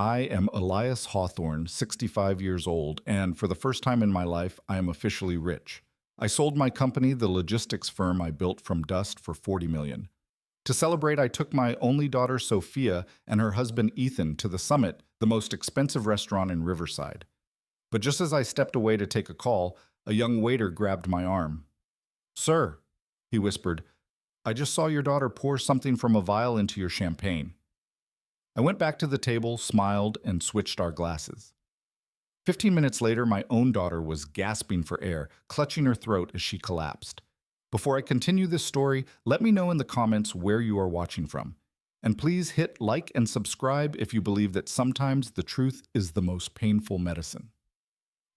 I am Elias Hawthorne, 65 years old, and for the first time in my life, I am officially rich. I sold my company, the logistics firm I built from dust, for 40 million. To celebrate, I took my only daughter Sophia and her husband Ethan to the Summit, the most expensive restaurant in Riverside. But just as I stepped away to take a call, a young waiter grabbed my arm. "Sir," he whispered, "I just saw your daughter pour something from a vial into your champagne." I went back to the table, smiled, and switched our glasses. 15 minutes later, my own daughter was gasping for air, clutching her throat as she collapsed. Before I continue this story, let me know in the comments where you are watching from. And please hit like and subscribe if you believe that sometimes the truth is the most painful medicine.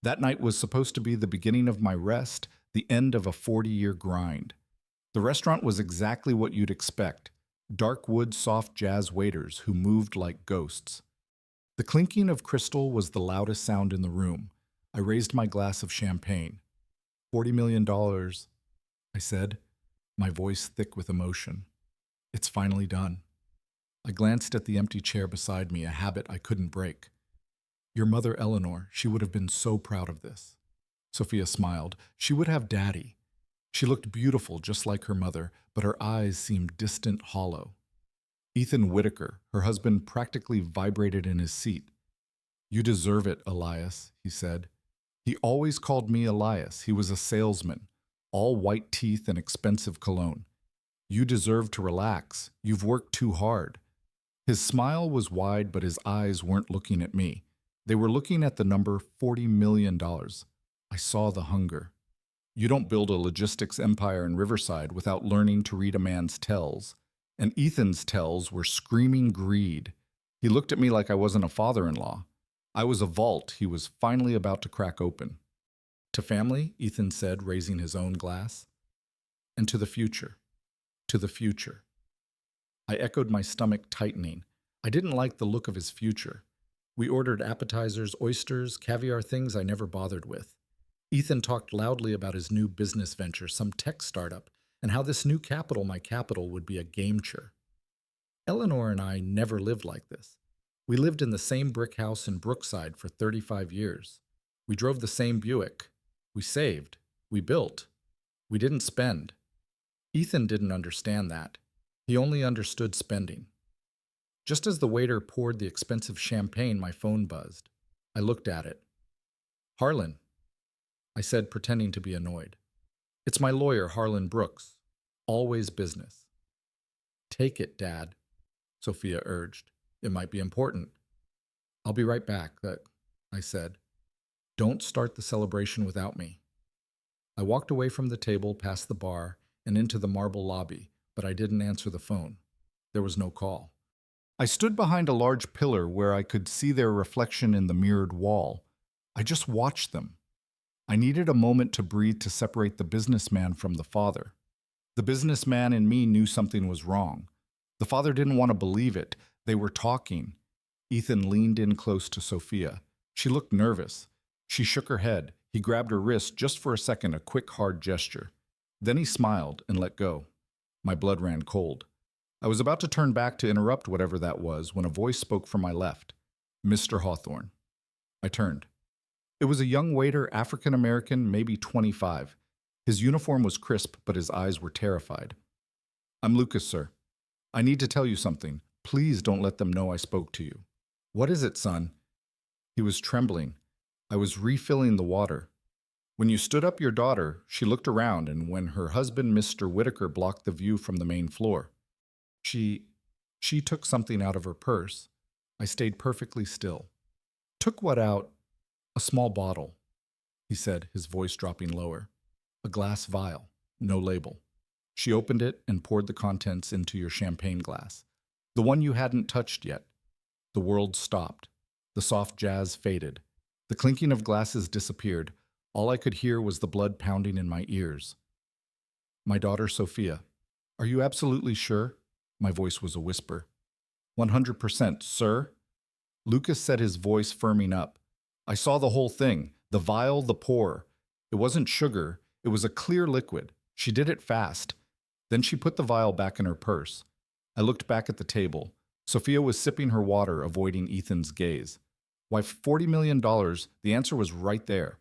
That night was supposed to be the beginning of my rest, the end of a 40-year grind. The restaurant was exactly what you'd expect: dark wood, soft jazz waiters who moved like ghosts. The clinking of crystal was the loudest sound in the room. I raised my glass of champagne. $40 million, I said, my voice thick with emotion. It's finally done. I glanced at the empty chair beside me, a habit I couldn't break. Your mother, Eleanor, she would have been so proud of this. Sophia smiled. She would have Daddy. She looked beautiful, just like her mother, but her eyes seemed distant, hollow. Ethan Whitaker, her husband, practically vibrated in his seat. "You deserve it, Elias," he said. He always called me Elias. He was a salesman, all white teeth and expensive cologne. "You deserve to relax. You've worked too hard." His smile was wide, but his eyes weren't looking at me. They were looking at the number $40 million. I saw the hunger. You don't build a logistics empire in Riverside without learning to read a man's tells. And Ethan's tells were screaming greed. He looked at me like I wasn't a father-in-law. I was a vault he was finally about to crack open. "To family," Ethan said, raising his own glass. "And to the future. To the future." I echoed, my stomach tightening. I didn't like the look of his future. We ordered appetizers, oysters, caviar, things I never bothered with. Ethan talked loudly about his new business venture, some tech startup, and how this new capital, my capital, would be a game-changer. Eleanor and I never lived like this. We lived in the same brick house in Brookside for 35 years. We drove the same Buick. We saved. We built. We didn't spend. Ethan didn't understand that. He only understood spending. Just as the waiter poured the expensive champagne, my phone buzzed. I looked at it. "Harlan," I said, pretending to be annoyed. "It's my lawyer, Harlan Brooks. Always business." "Take it, Dad," Sophia urged. "It might be important." "I'll be right back," I said. "Don't start the celebration without me." I walked away from the table, past the bar, and into the marble lobby, but I didn't answer the phone. There was no call. I stood behind a large pillar where I could see their reflection in the mirrored wall. I just watched them. I needed a moment to breathe, to separate the businessman from the father. The businessman in me knew something was wrong. The father didn't want to believe it. They were talking. Ethan leaned in close to Sophia. She looked nervous. She shook her head. He grabbed her wrist just for a second, a quick, hard gesture. Then he smiled and let go. My blood ran cold. I was about to turn back to interrupt whatever that was when a voice spoke from my left. "Mr. Hawthorne." I turned. It was a young waiter, African-American, maybe 25. His uniform was crisp, but his eyes were terrified. "I'm Lucas, sir. I need to tell you something. Please don't let them know I spoke to you." "What is it, son?" He was trembling. I was refilling the water. "When you stood up your daughter, she looked around, and when her husband, Mr. Whitaker, blocked the view from the main floor, she took something out of her purse." I stayed perfectly still. "Took what out?" "A small bottle," he said, his voice dropping lower. "A glass vial, no label. She opened it and poured the contents into your champagne glass. The one you hadn't touched yet." The world stopped. The soft jazz faded. The clinking of glasses disappeared. All I could hear was the blood pounding in my ears. "My daughter, Sophia." "Are you absolutely sure?" My voice was a whisper. 100%, sir." Lucas said, his voice firming up. "I saw the whole thing. The vial, the pour. It wasn't sugar. It was a clear liquid. She did it fast. Then she put the vial back in her purse." I looked back at the table. Sophia was sipping her water, avoiding Ethan's gaze. Why, $40 million, the answer was right there.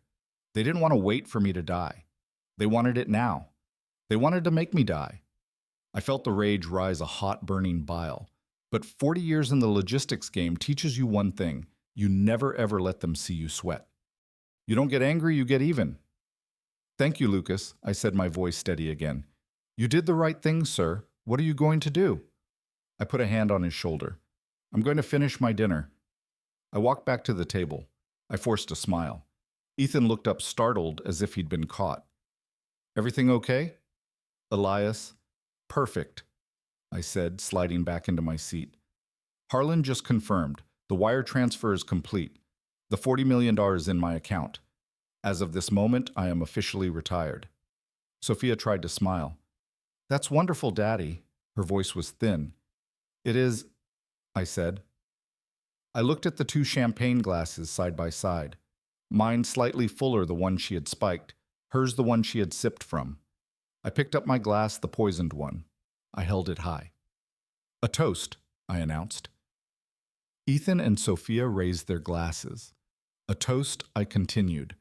They didn't want to wait for me to die. They wanted it now. They wanted to make me die. I felt the rage rise a hot, burning bile. But 40 years in the logistics game teaches you one thing. You never ever let them see you sweat. You don't get angry, you get even. Thank you, Lucas, I said, my voice steady again. You did the right thing, sir. What are you going to do? I put a hand on his shoulder. I'm going to finish my dinner. I walked back to the table. I forced a smile. Ethan looked up startled as if he'd been caught. Everything okay? Elias, perfect, I said, sliding back into my seat. Harlan just confirmed. The wire transfer is complete. The $40 million is in my account. As of this moment, I am officially retired. Sophia tried to smile. That's wonderful, Daddy. Her voice was thin. It is, I said. I looked at the two champagne glasses side by side. Mine slightly fuller, the one she had spiked, hers the one she had sipped from. I picked up my glass, the poisoned one. I held it high. A toast, I announced. Ethan and Sophia raised their glasses. A toast, I continued.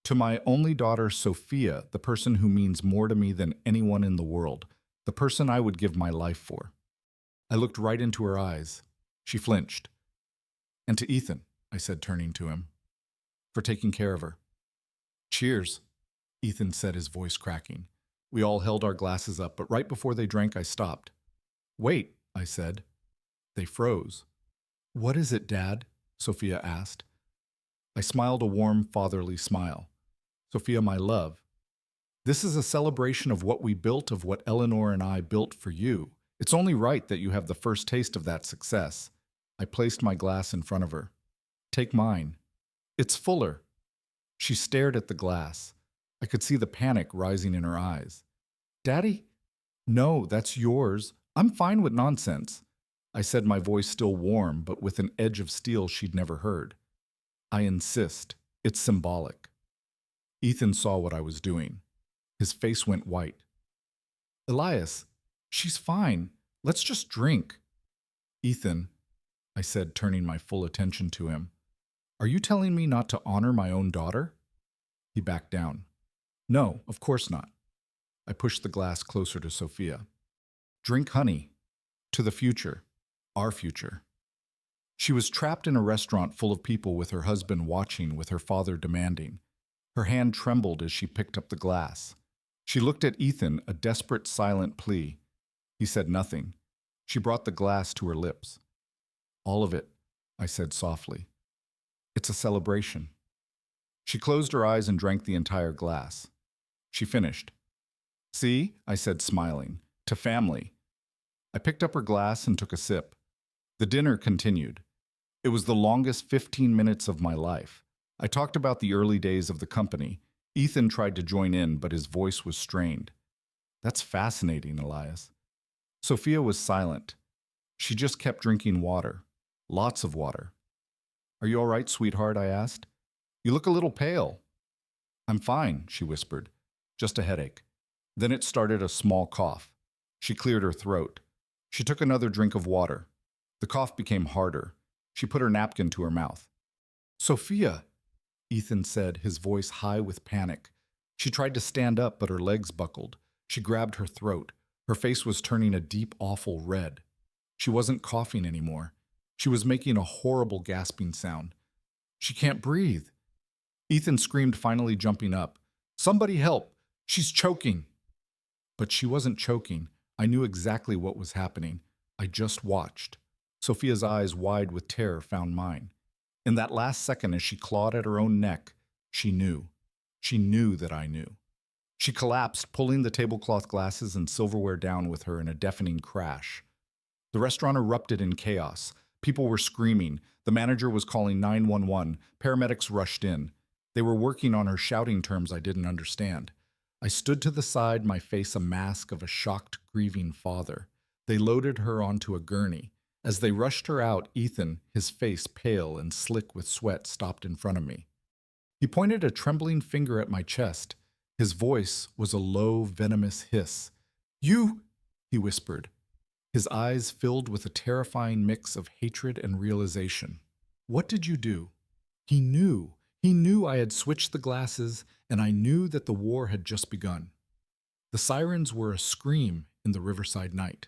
To my only daughter, Sophia, the person who means more to me than anyone in the world, the person I would give my life for. I looked right into her eyes. She flinched. And to Ethan, I said, turning to him, for taking care of her. Cheers, Ethan said, his voice cracking. We all held our glasses up, but right before they drank, I stopped. Wait, I said. They froze. What is it, Dad? Sophia asked. I smiled a warm, fatherly smile. Sophia, my love, this is a celebration of what we built, of what Eleanor and I built for you. It's only right that you have the first taste of that success. I placed my glass in front of her. Take mine. It's fuller. She stared at the glass. I could see the panic rising in her eyes. Daddy? No, that's yours. I'm fine with nonsense. I said, my voice still warm, but with an edge of steel she'd never heard. I insist. It's symbolic. Ethan saw what I was doing. His face went white. Elias, she's fine. Let's just drink. Ethan, I said, turning my full attention to him, are you telling me not to honor my own daughter? He backed down. No, of course not. I pushed the glass closer to Sophia. Drink, honey. To the future. Our future. She was trapped in a restaurant full of people with her husband watching, with her father demanding. Her hand trembled as she picked up the glass. She looked at Ethan, a desperate, silent plea. He said nothing. She brought the glass to her lips. All of it, I said softly. It's a celebration. She closed her eyes and drank the entire glass. She finished. See, I said, smiling, to family. I picked up her glass and took a sip. The dinner continued. It was the longest 15 minutes of my life. I talked about the early days of the company. Ethan tried to join in, but his voice was strained. That's fascinating, Elias. Sophia was silent. She just kept drinking water. Lots of water. Are you all right, sweetheart? I asked. You look a little pale. I'm fine, she whispered. Just a headache. Then it started a small cough. She cleared her throat. She took another drink of water. The cough became harder. She put her napkin to her mouth. Sophia, Ethan said, his voice high with panic. She tried to stand up, but her legs buckled. She grabbed her throat. Her face was turning a deep, awful red. She wasn't coughing anymore. She was making a horrible gasping sound. She can't breathe. Ethan screamed, finally jumping up. Somebody help! She's choking! But she wasn't choking. I knew exactly what was happening. I just watched. Sophia's eyes, wide with terror, found mine. In that last second, as she clawed at her own neck, she knew. She knew that I knew. She collapsed, pulling the tablecloth glasses and silverware down with her in a deafening crash. The restaurant erupted in chaos. People were screaming. The manager was calling 911. Paramedics rushed in. They were working on her, shouting terms I didn't understand. I stood to the side, my face a mask of a shocked, grieving father. They loaded her onto a gurney. As they rushed her out, Ethan, his face pale and slick with sweat, stopped in front of me. He pointed a trembling finger at my chest. His voice was a low, venomous hiss. You, he whispered. his eyes filled with a terrifying mix of hatred and realization. What did you do? He knew. He knew I had switched the glasses, and I knew that the war had just begun. The sirens were a scream in the riverside night.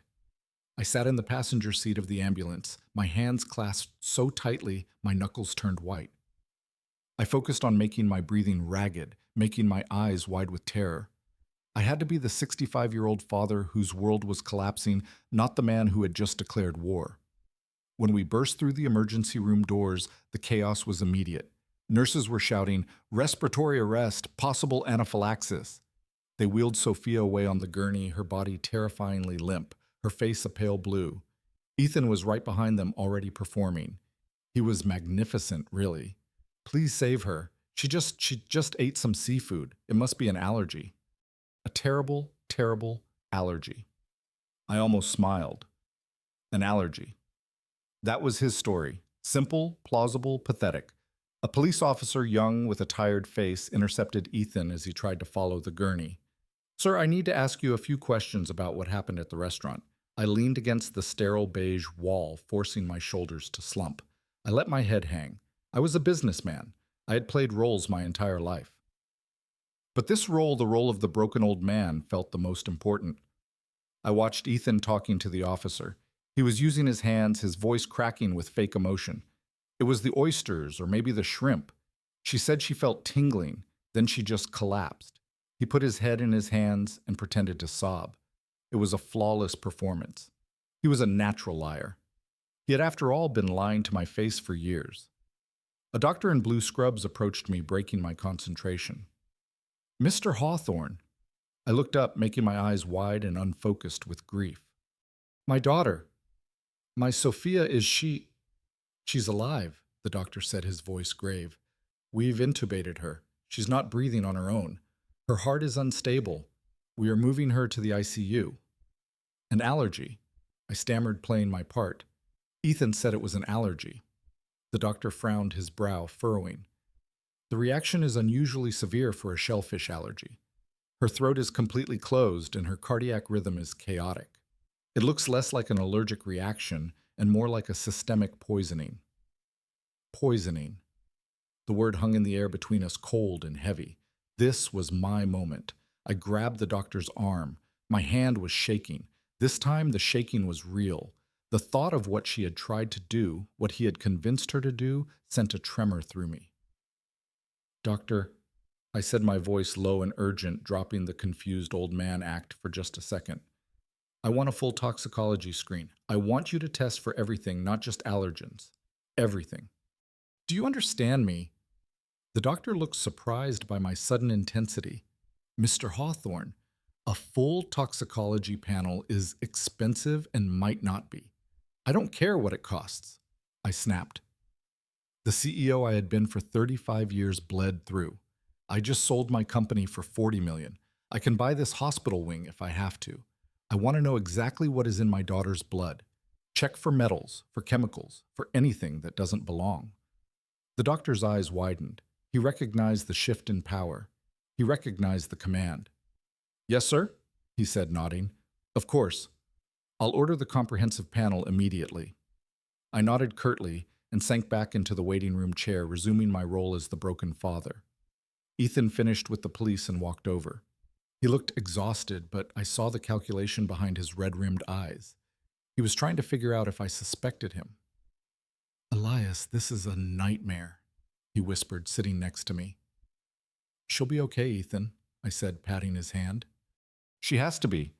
I sat in the passenger seat of the ambulance, my hands clasped so tightly my knuckles turned white. I focused on making my breathing ragged, making my eyes wide with terror. I had to be the 65-year-old father whose world was collapsing, not the man who had just declared war. When we burst through the emergency room doors, the chaos was immediate. Nurses were shouting, "Respiratory arrest, possible anaphylaxis." They wheeled Sophia away on the gurney, her body terrifyingly limp, her face a pale blue. Ethan was right behind them, already performing. He was magnificent, really. "Please save her. She just ate some seafood. It must be an allergy." A terrible, terrible allergy. I almost smiled. An allergy. That was his story. Simple, plausible, pathetic. A police officer, young with a tired face, intercepted Ethan as he tried to follow the gurney. "Sir, I need to ask you a few questions about what happened at the restaurant." I leaned against the sterile beige wall, forcing my shoulders to slump. I let my head hang. I was a businessman. I had played roles my entire life. But this role, the role of the broken old man, felt the most important. I watched Ethan talking to the officer. He was using his hands, his voice cracking with fake emotion. It was the oysters, or maybe the shrimp. She said she felt tingling, then she just collapsed. He put his head in his hands and pretended to sob. It was a flawless performance. He was a natural liar. He had, after all, been lying to my face for years. A doctor in blue scrubs approached me, breaking my concentration. "Mr. Hawthorne." I looked up, making my eyes wide and unfocused with grief. "My daughter. My Sophia, She's alive," the doctor said, his voice grave. "We've intubated her. She's not breathing on her own. Her heart is unstable. We are moving her to the ICU." "An allergy." I stammered, playing my part. "Ethan said it was an allergy." The doctor frowned, his brow furrowing. "The reaction is unusually severe for a shellfish allergy. Her throat is completely closed and her cardiac rhythm is chaotic. It looks less like an allergic reaction and more like a systemic poisoning." Poisoning. The word hung in the air between us, cold and heavy. This was my moment. I grabbed the doctor's arm. My hand was shaking. This time the shaking was real. The thought of what she had tried to do, what he had convinced her to do, sent a tremor through me. "Doctor," I said, my voice low and urgent, dropping the confused old man act for just a second. "I want a full toxicology screen. I want you to test for everything, not just allergens. Everything." "Do you understand me?" The doctor looked surprised by my sudden intensity. "Mr. Hawthorne, a full toxicology panel is expensive and might not be. I don't care what it costs." I snapped. The CEO I had been for 35 years bled through. "I just sold my company for $40 million. I can buy this hospital wing if I have to. I want to know exactly what is in my daughter's blood. Check for metals, for chemicals, for anything that doesn't belong." The doctor's eyes widened. He recognized the shift in power. He recognized the command. "Yes, sir," he said, nodding. "Of course. I'll order the comprehensive panel immediately." I nodded curtly and sank back into the waiting room chair, resuming my role as the broken father. Ethan finished with the police and walked over. He looked exhausted, but I saw the calculation behind his red-rimmed eyes. He was trying to figure out if I suspected him. "Elias, this is a nightmare," he whispered, sitting next to me. "She'll be okay, Ethan," I said, patting his hand. "She has to be.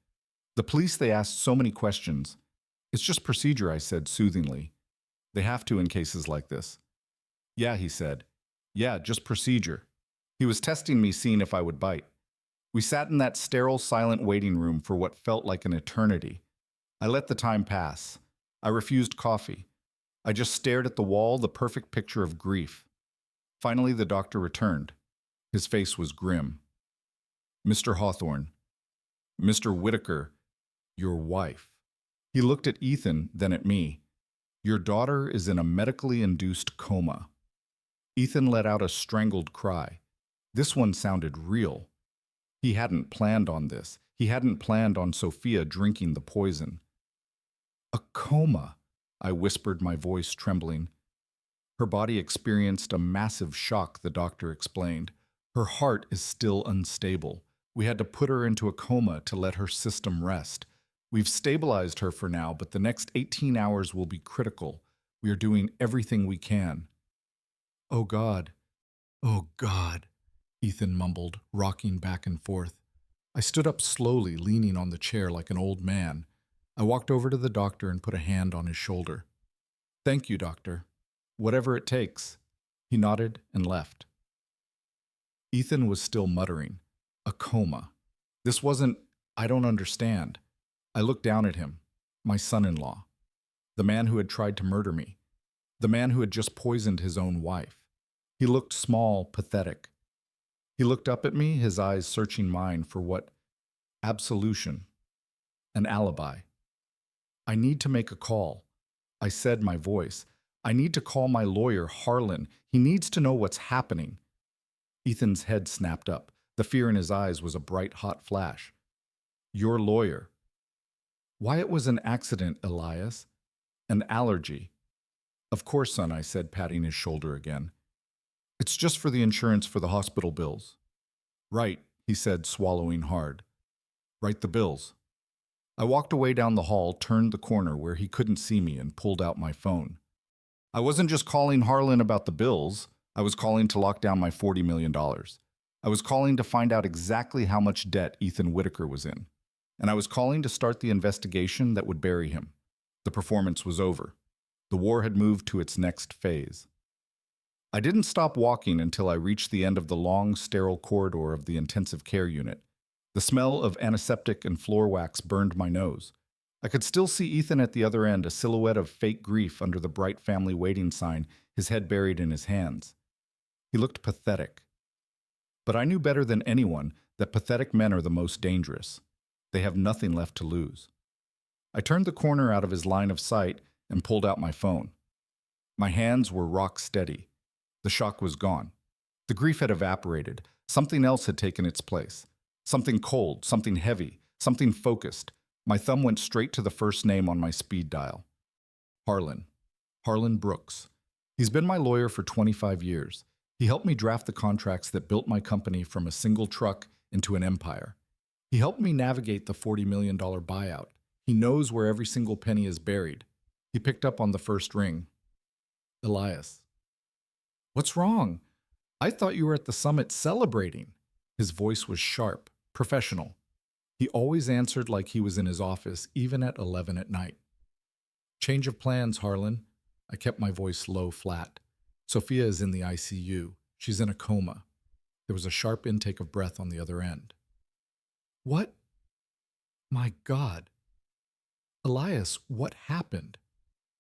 The police, they asked so many questions. It's just procedure," I said soothingly. "They have to in cases like this." "Yeah," he said. "Yeah, just procedure." He was testing me, seeing if I would bite. We sat in that sterile, silent waiting room for what felt like an eternity. I let the time pass. I refused coffee. I just stared at the wall, the perfect picture of grief. Finally, the doctor returned. His face was grim. "Mr. Hawthorne, Mr. Whitaker, your wife." He looked at Ethan, then at me. "Your daughter is in a medically induced coma." Ethan let out a strangled cry. This one sounded real. He hadn't planned on this. He hadn't planned on Sophia drinking the poison. A coma, I whispered, my voice trembling. Her body experienced a massive shock, the doctor explained. Her heart is still unstable. We had to put her into a coma to let her system rest. We've stabilized her for now, but the next 18 hours will be critical. We are doing everything we can. Oh God. Oh God, Ethan mumbled, rocking back and forth. I stood up slowly, leaning on the chair like an old man. I walked over to the doctor and put a hand on his shoulder. Thank you, doctor. Whatever it takes. He nodded and left. Ethan was still muttering. A coma. This wasn't, I don't understand. I looked down at him, my son-in-law, the man who had tried to murder me, the man who had just poisoned his own wife. He looked small, pathetic. He looked up at me, his eyes searching mine for what? Absolution. An alibi. I need to make a call. I said, my voice. I need to call my lawyer, Harlan. He needs to know what's happening. Ethan's head snapped up. The fear in his eyes was a bright, hot flash. Your lawyer. Why, it was an accident, Elias. An allergy. Of course, son, I said, patting his shoulder again. It's just for the insurance for the hospital bills. Right, he said, swallowing hard. Write the bills. I walked away down the hall, turned the corner where he couldn't see me, and pulled out my phone. I wasn't just calling Harlan about the bills. I was calling to lock down my $40 million. I was calling to find out exactly how much debt Ethan Whitaker was in. And I was calling to start the investigation that would bury him. The performance was over. The war had moved to its next phase. I didn't stop walking until I reached the end of the long, sterile corridor of the intensive care unit. The smell of antiseptic and floor wax burned my nose. I could still see Ethan at the other end, a silhouette of fake grief under the bright family waiting sign, his head buried in his hands. He looked pathetic. But I knew better than anyone that pathetic men are the most dangerous. They have nothing left to lose. I turned the corner out of his line of sight and pulled out my phone. My hands were rock steady. The shock was gone. The grief had evaporated. Something else had taken its place. Something cold, something heavy, something focused. My thumb went straight to the first name on my speed dial. Harlan. Harlan Brooks. He's been my lawyer for 25 years. He helped me draft the contracts that built my company from a single truck into an empire. He helped me navigate the $40 million buyout. He knows where every single penny is buried. He picked up on the first ring. Elias. What's wrong? I thought you were at the summit celebrating. His voice was sharp, professional. He always answered like he was in his office, even at 11 at night. Change of plans, Harlan. I kept my voice low, flat. Sophia is in the ICU. She's in a coma. There was a sharp intake of breath on the other end. What? My God. Elias, what happened?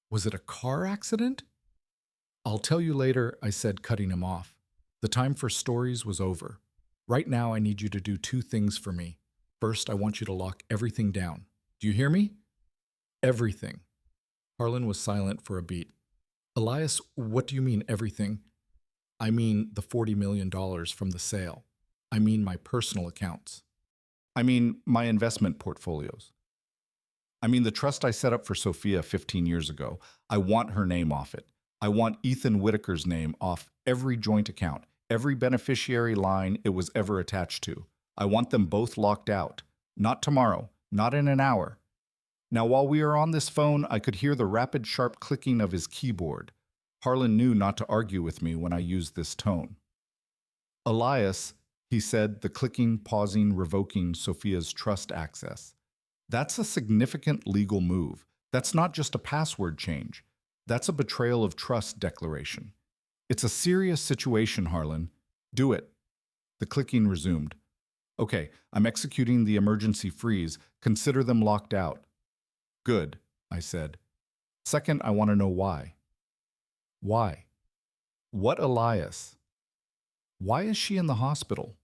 Was it a car accident? I'll tell you later, I said, cutting him off. The time for stories was over. Right now, I need you to do two things for me. First, I want you to lock everything down. Do you hear me? Everything. Harlan was silent for a beat. Elias, what do you mean, everything? I mean the $40 million from the sale. I mean my personal accounts. I mean my investment portfolios. I mean the trust I set up for Sophia 15 years ago. I want her name off it. I want Ethan Whitaker's name off every joint account, every beneficiary line it was ever attached to. I want them both locked out. Not tomorrow, not in an hour. Now, while we are on this phone, I could hear the rapid, sharp clicking of his keyboard. Harlan knew not to argue with me when I used this tone. Elias, he said, the clicking, pausing, revoking Sophia's trust access. That's a significant legal move. That's not just a password change. That's a betrayal of trust declaration. It's a serious situation, Harlan. Do it. The clicking resumed. Okay, I'm executing the emergency freeze. Consider them locked out. Good, I said. Second, I want to know why. Why? What Elias? Why is she in the hospital?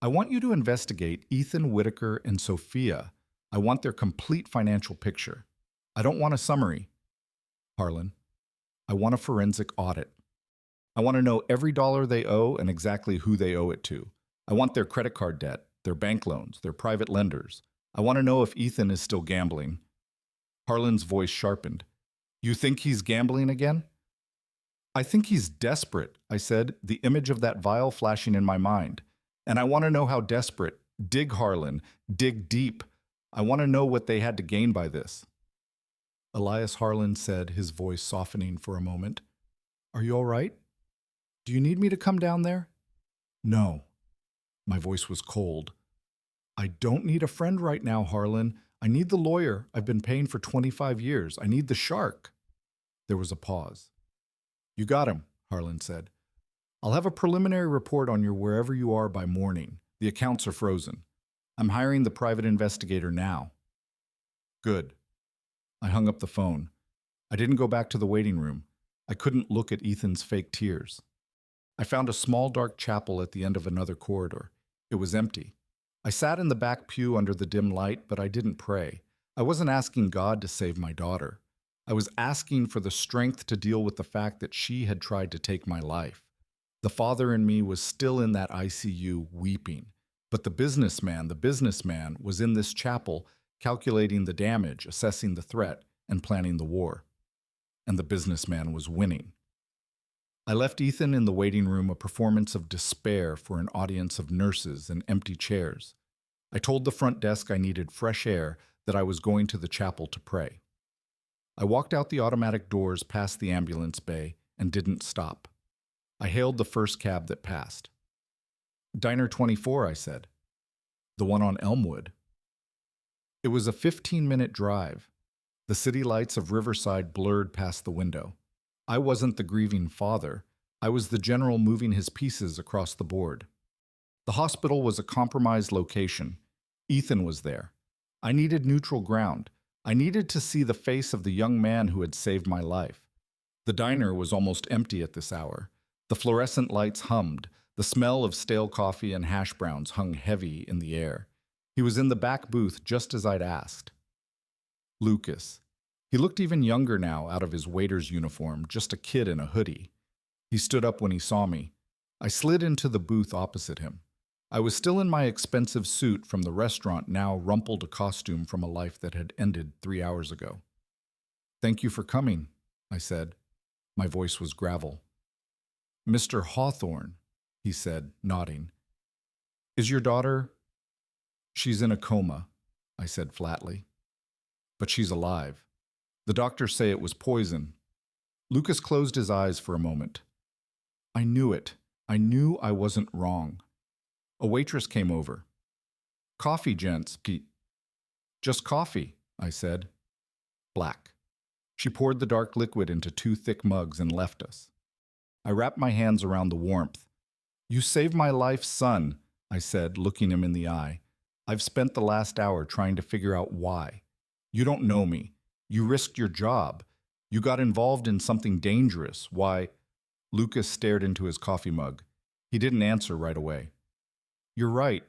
I want you to investigate Ethan Whitaker and Sophia. I want their complete financial picture. I don't want a summary. Harlan, I want a forensic audit. I want to know every dollar they owe and exactly who they owe it to. I want their credit card debt, their bank loans, their private lenders. I want to know if Ethan is still gambling. Harlan's voice sharpened. You think he's gambling again? I think he's desperate, I said, the image of that vial flashing in my mind. And I want to know how desperate. Dig, Harlan. Dig deep. I want to know what they had to gain by this. Elias Harlan said, his voice softening for a moment. Are you all right? Do you need me to come down there? No. My voice was cold. I don't need a friend right now, Harlan. I need the lawyer I've been paying for 25 years. I need the shark. There was a pause. You got him, Harlan said. I'll have a preliminary report on you wherever you are by morning. The accounts are frozen. I'm hiring the private investigator now. Good. I hung up the phone. I didn't go back to the waiting room. I couldn't look at Ethan's fake tears. I found a small dark chapel at the end of another corridor. It was empty. I sat in the back pew under the dim light, but I didn't pray. I wasn't asking God to save my daughter. I was asking for the strength to deal with the fact that she had tried to take my life. The father in me was still in that ICU weeping, but the businessman was in this chapel calculating the damage, assessing the threat, and planning the war. And the businessman was winning. I left Ethan in the waiting room, a performance of despair for an audience of nurses and empty chairs. I told the front desk I needed fresh air, that I was going to the chapel to pray. I walked out the automatic doors past the ambulance bay and didn't stop. I hailed the first cab that passed. Diner 24, I said. The one on Elmwood. It was a 15-minute drive. The city lights of Riverside blurred past the window. I wasn't the grieving father. I was the general moving his pieces across the board. The hospital was a compromised location. Ethan was there. I needed neutral ground. I needed to see the face of the young man who had saved my life. The diner was almost empty at this hour. The fluorescent lights hummed. The smell of stale coffee and hash browns hung heavy in the air. He was in the back booth just as I'd asked. Lucas. He looked even younger now out of his waiter's uniform, just a kid in a hoodie. He stood up when he saw me. I slid into the booth opposite him. I was still in my expensive suit from the restaurant, now rumpled a costume from a life that had ended 3 hours ago. Thank you for coming, I said. My voice was gravel. Mr. Hawthorne, he said, nodding. Is your daughter? She's in a coma, I said flatly. But she's alive. The doctors say it was poison. Lucas closed his eyes for a moment. I knew it. I knew I wasn't wrong. A waitress came over. Coffee, gents, Pete. Just coffee, I said. Black. She poured the dark liquid into 2 thick mugs and left us. I wrapped my hands around the warmth. You saved my life, son, I said, looking him in the eye. I've spent the last hour trying to figure out why. You don't know me. You risked your job. You got involved in something dangerous. Why? Lucas stared into his coffee mug. He didn't answer right away. You're right,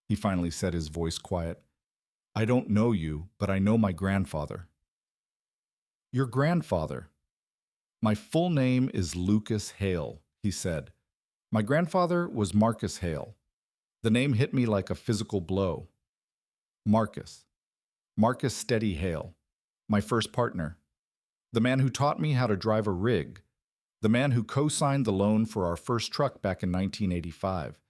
he finally said, his voice quiet. I don't know you, but I know my grandfather. Your grandfather? My full name is Lucas Hale, he said. My grandfather was Marcus Hale. The name hit me like a physical blow. Marcus Steady Hale. My first partner, the man who taught me how to drive a rig, the man who co-signed the loan for our first truck back in 1985.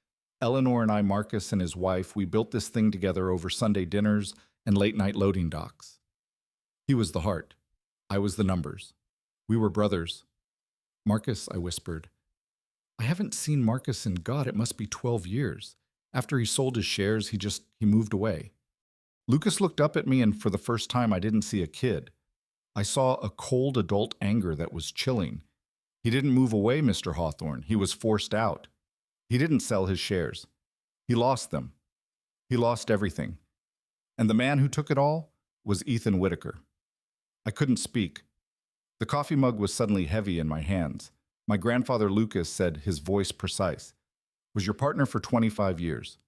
Eleanor and I, Marcus and his wife, we built this thing together over Sunday dinners and late-night loading docks. He was the heart. I was the numbers. We were brothers. Marcus, I whispered. I haven't seen Marcus in, God, it must be 12 years. After he sold his shares, he moved away. Lucas looked up at me, and for the first time I didn't see a kid. I saw a cold adult anger that was chilling. He didn't move away, Mr. Hawthorne. He was forced out. He didn't sell his shares. He lost them. He lost everything. And the man who took it all was Ethan Whitaker. I couldn't speak. The coffee mug was suddenly heavy in my hands. My grandfather Lucas said, his voice precise, was your partner for 25 years.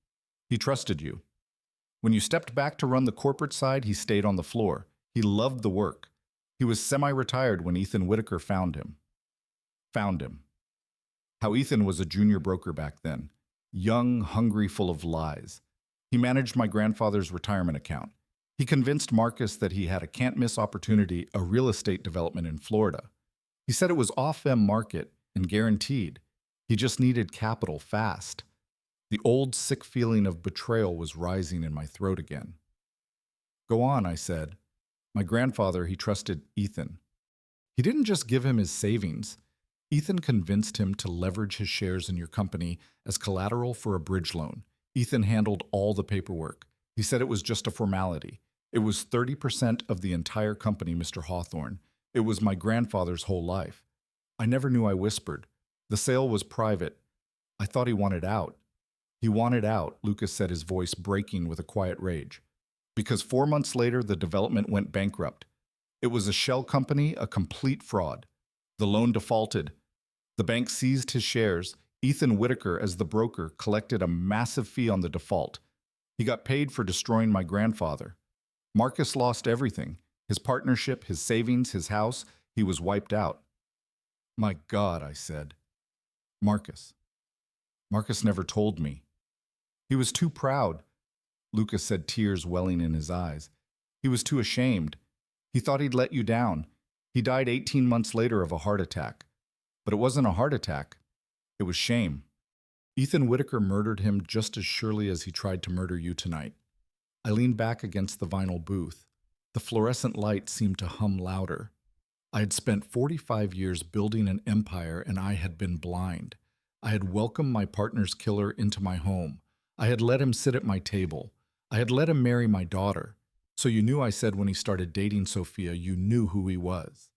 He trusted you. When you stepped back to run the corporate side, he stayed on the floor. He loved the work. He was semi-retired when Ethan Whitaker found him. How Ethan was a junior broker back then. Young, hungry, full of lies. He managed my grandfather's retirement account. He convinced Marcus that he had a can't-miss opportunity, a real estate development in Florida. He said it was off-M market and guaranteed. He just needed capital fast. The old sick feeling of betrayal was rising in my throat again. Go on, I said. My grandfather, he trusted Ethan. He didn't just give him his savings. Ethan convinced him to leverage his shares in your company as collateral for a bridge loan. Ethan handled all the paperwork. He said it was just a formality. It was 30% of the entire company, Mr. Hawthorne. It was my grandfather's whole life. I never knew I whispered. The sale was private. I thought he wanted out. He wanted out, Lucas said, his voice breaking with a quiet rage. Because 4 months later, the development went bankrupt. It was a shell company, a complete fraud. The loan defaulted. The bank seized his shares. Ethan Whitaker, as the broker, collected a massive fee on the default. He got paid for destroying my grandfather. Marcus lost everything. His partnership, his savings, his house. He was wiped out. My God, I said. Marcus. Marcus never told me. He was too proud. Lucas said, tears welling in his eyes. He was too ashamed. He thought he'd let you down. He died 18 months later of a heart attack. But it wasn't a heart attack. It was shame. Ethan Whitaker murdered him just as surely as he tried to murder you tonight. I leaned back against the vinyl booth. The fluorescent light seemed to hum louder. I had spent 45 years building an empire, and I had been blind. I had welcomed my partner's killer into my home. I had let him sit at my table. I had let him marry my daughter. So you knew, I said, when he started dating Sophia, you knew who he was.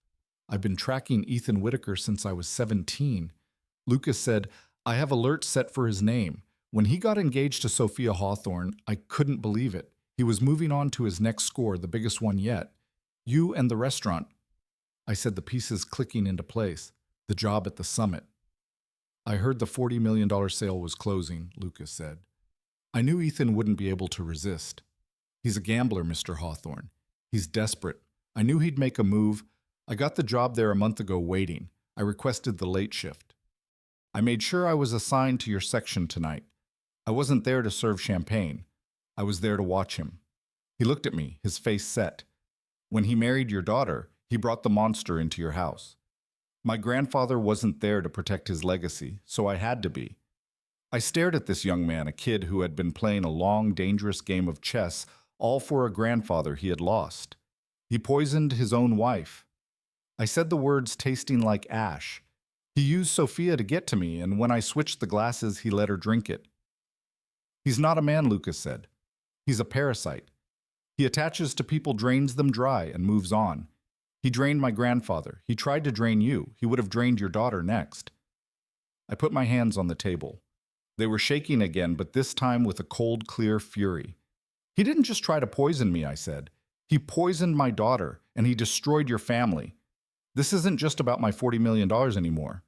I've been tracking Ethan Whitaker since I was 17. Lucas said, I have alerts set for his name. When he got engaged to Sophia Hawthorne, I couldn't believe it. He was moving on to his next score, the biggest one yet. You and the restaurant. I said, the pieces clicking into place. The job at the summit. I heard the $40 million sale was closing, Lucas said. I knew Ethan wouldn't be able to resist. He's a gambler, Mr. Hawthorne. He's desperate. I knew he'd make a move. I got the job there a month ago waiting. I requested the late shift. I made sure I was assigned to your section tonight. I wasn't there to serve champagne. I was there to watch him. He looked at me, his face set. When he married your daughter, he brought the monster into your house. My grandfather wasn't there to protect his legacy, so I had to be. I stared at this young man, a kid who had been playing a long, dangerous game of chess, all for a grandfather he had lost. He poisoned his own wife. I said the words tasting like ash. He used Sophia to get to me, and when I switched the glasses, he let her drink it. He's not a man, Lucas said. He's a parasite. He attaches to people, drains them dry, and moves on. He drained my grandfather. He tried to drain you. He would have drained your daughter next. I put my hands on the table. They were shaking again, but this time with a cold, clear fury. He didn't just try to poison me, I said. He poisoned my daughter, and he destroyed your family. This isn't just about my $40 million anymore.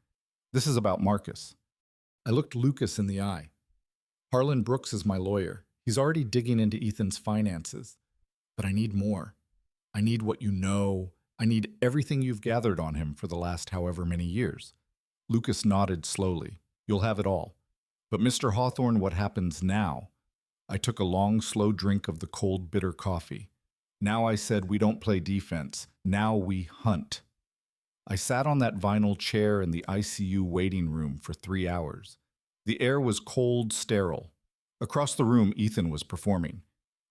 This is about Marcus. I looked Lucas in the eye. Harlan Brooks is my lawyer. He's already digging into Ethan's finances. But I need more. I need what you know. I need everything you've gathered on him for the last however many years. Lucas nodded slowly. You'll have it all. But Mr. Hawthorne, what happens now? I took a long, slow drink of the cold, bitter coffee. Now, I said, we don't play defense. Now we hunt. I sat on that vinyl chair in the ICU waiting room for 3 hours. The air was cold, sterile. Across the room, Ethan was performing.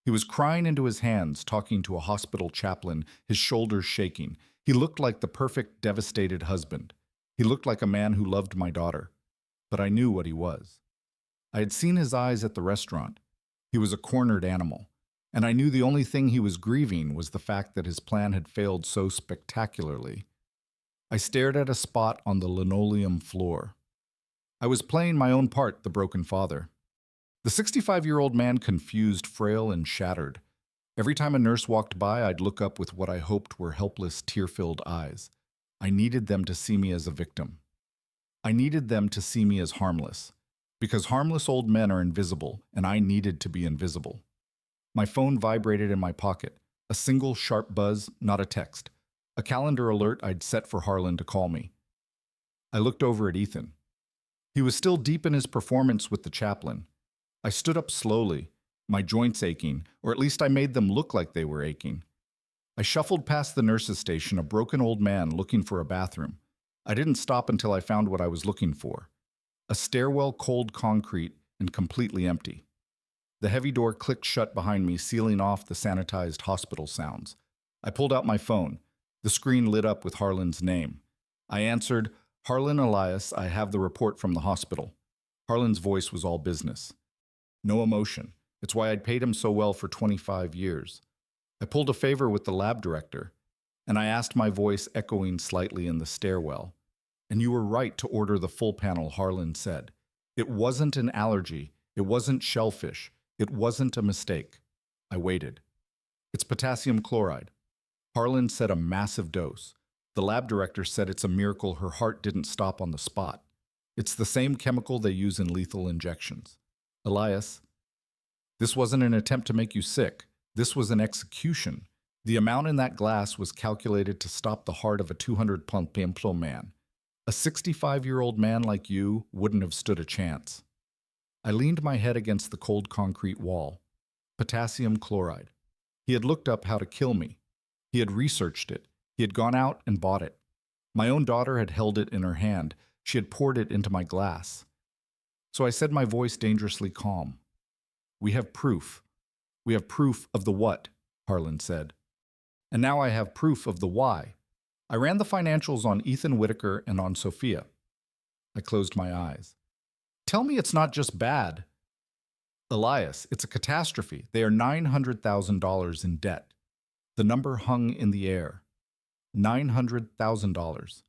He was crying into his hands, talking to a hospital chaplain, his shoulders shaking. He looked like the perfect, devastated husband. He looked like a man who loved my daughter. But I knew what he was. I had seen his eyes at the restaurant. He was a cornered animal. And I knew the only thing he was grieving was the fact that his plan had failed so spectacularly. I stared at a spot on the linoleum floor. I was playing my own part, the broken father. The 65-year-old man, confused, frail, and shattered. Every time a nurse walked by, I'd look up with what I hoped were helpless, tear-filled eyes. I needed them to see me as a victim. I needed them to see me as harmless. Because harmless old men are invisible, and I needed to be invisible. My phone vibrated in my pocket. A single sharp buzz, not a text. A calendar alert I'd set for Harlan to call me. I looked over at Ethan. He was still deep in his performance with the chaplain. I stood up slowly. My joints aching, or at least I made them look like they were aching. I shuffled past the nurse's station, a broken old man looking for a bathroom. I didn't stop until I found what I was looking for. A stairwell, cold concrete and completely empty. The heavy door clicked shut behind me, sealing off the sanitized hospital sounds. I pulled out my phone. The screen lit up with Harlan's name. I answered, "Harlan Elias, I have the report from the hospital." Harlan's voice was all business. No emotion. It's why I'd paid him so well for 25 years. I pulled a favor with the lab director, and I asked, my voice echoing slightly in the stairwell. "And you were right to order the full panel," Harlan said. "It wasn't an allergy. It wasn't shellfish. It wasn't a mistake." I waited. "It's potassium chloride." Harlan said a massive dose. The lab director said it's a miracle her heart didn't stop on the spot. It's the same chemical they use in lethal injections. "Elias, this wasn't an attempt to make you sick. This was an execution. The amount in that glass was calculated to stop the heart of a 200-pound man. A 65-year-old man like you wouldn't have stood a chance." I leaned my head against the cold concrete wall. Potassium chloride. He had looked up how to kill me. He had researched it. He had gone out and bought it. My own daughter had held it in her hand. She had poured it into my glass. So I said, my voice dangerously calm, "We have proof. We have proof of the what," Harlan said. "And now I have proof of the why. I ran the financials on Ethan Whitaker and on Sophia." I closed my eyes. "Tell me it's not just bad." "Elias, it's a catastrophe. They are $900,000 in debt." The number hung in the air. $900,000.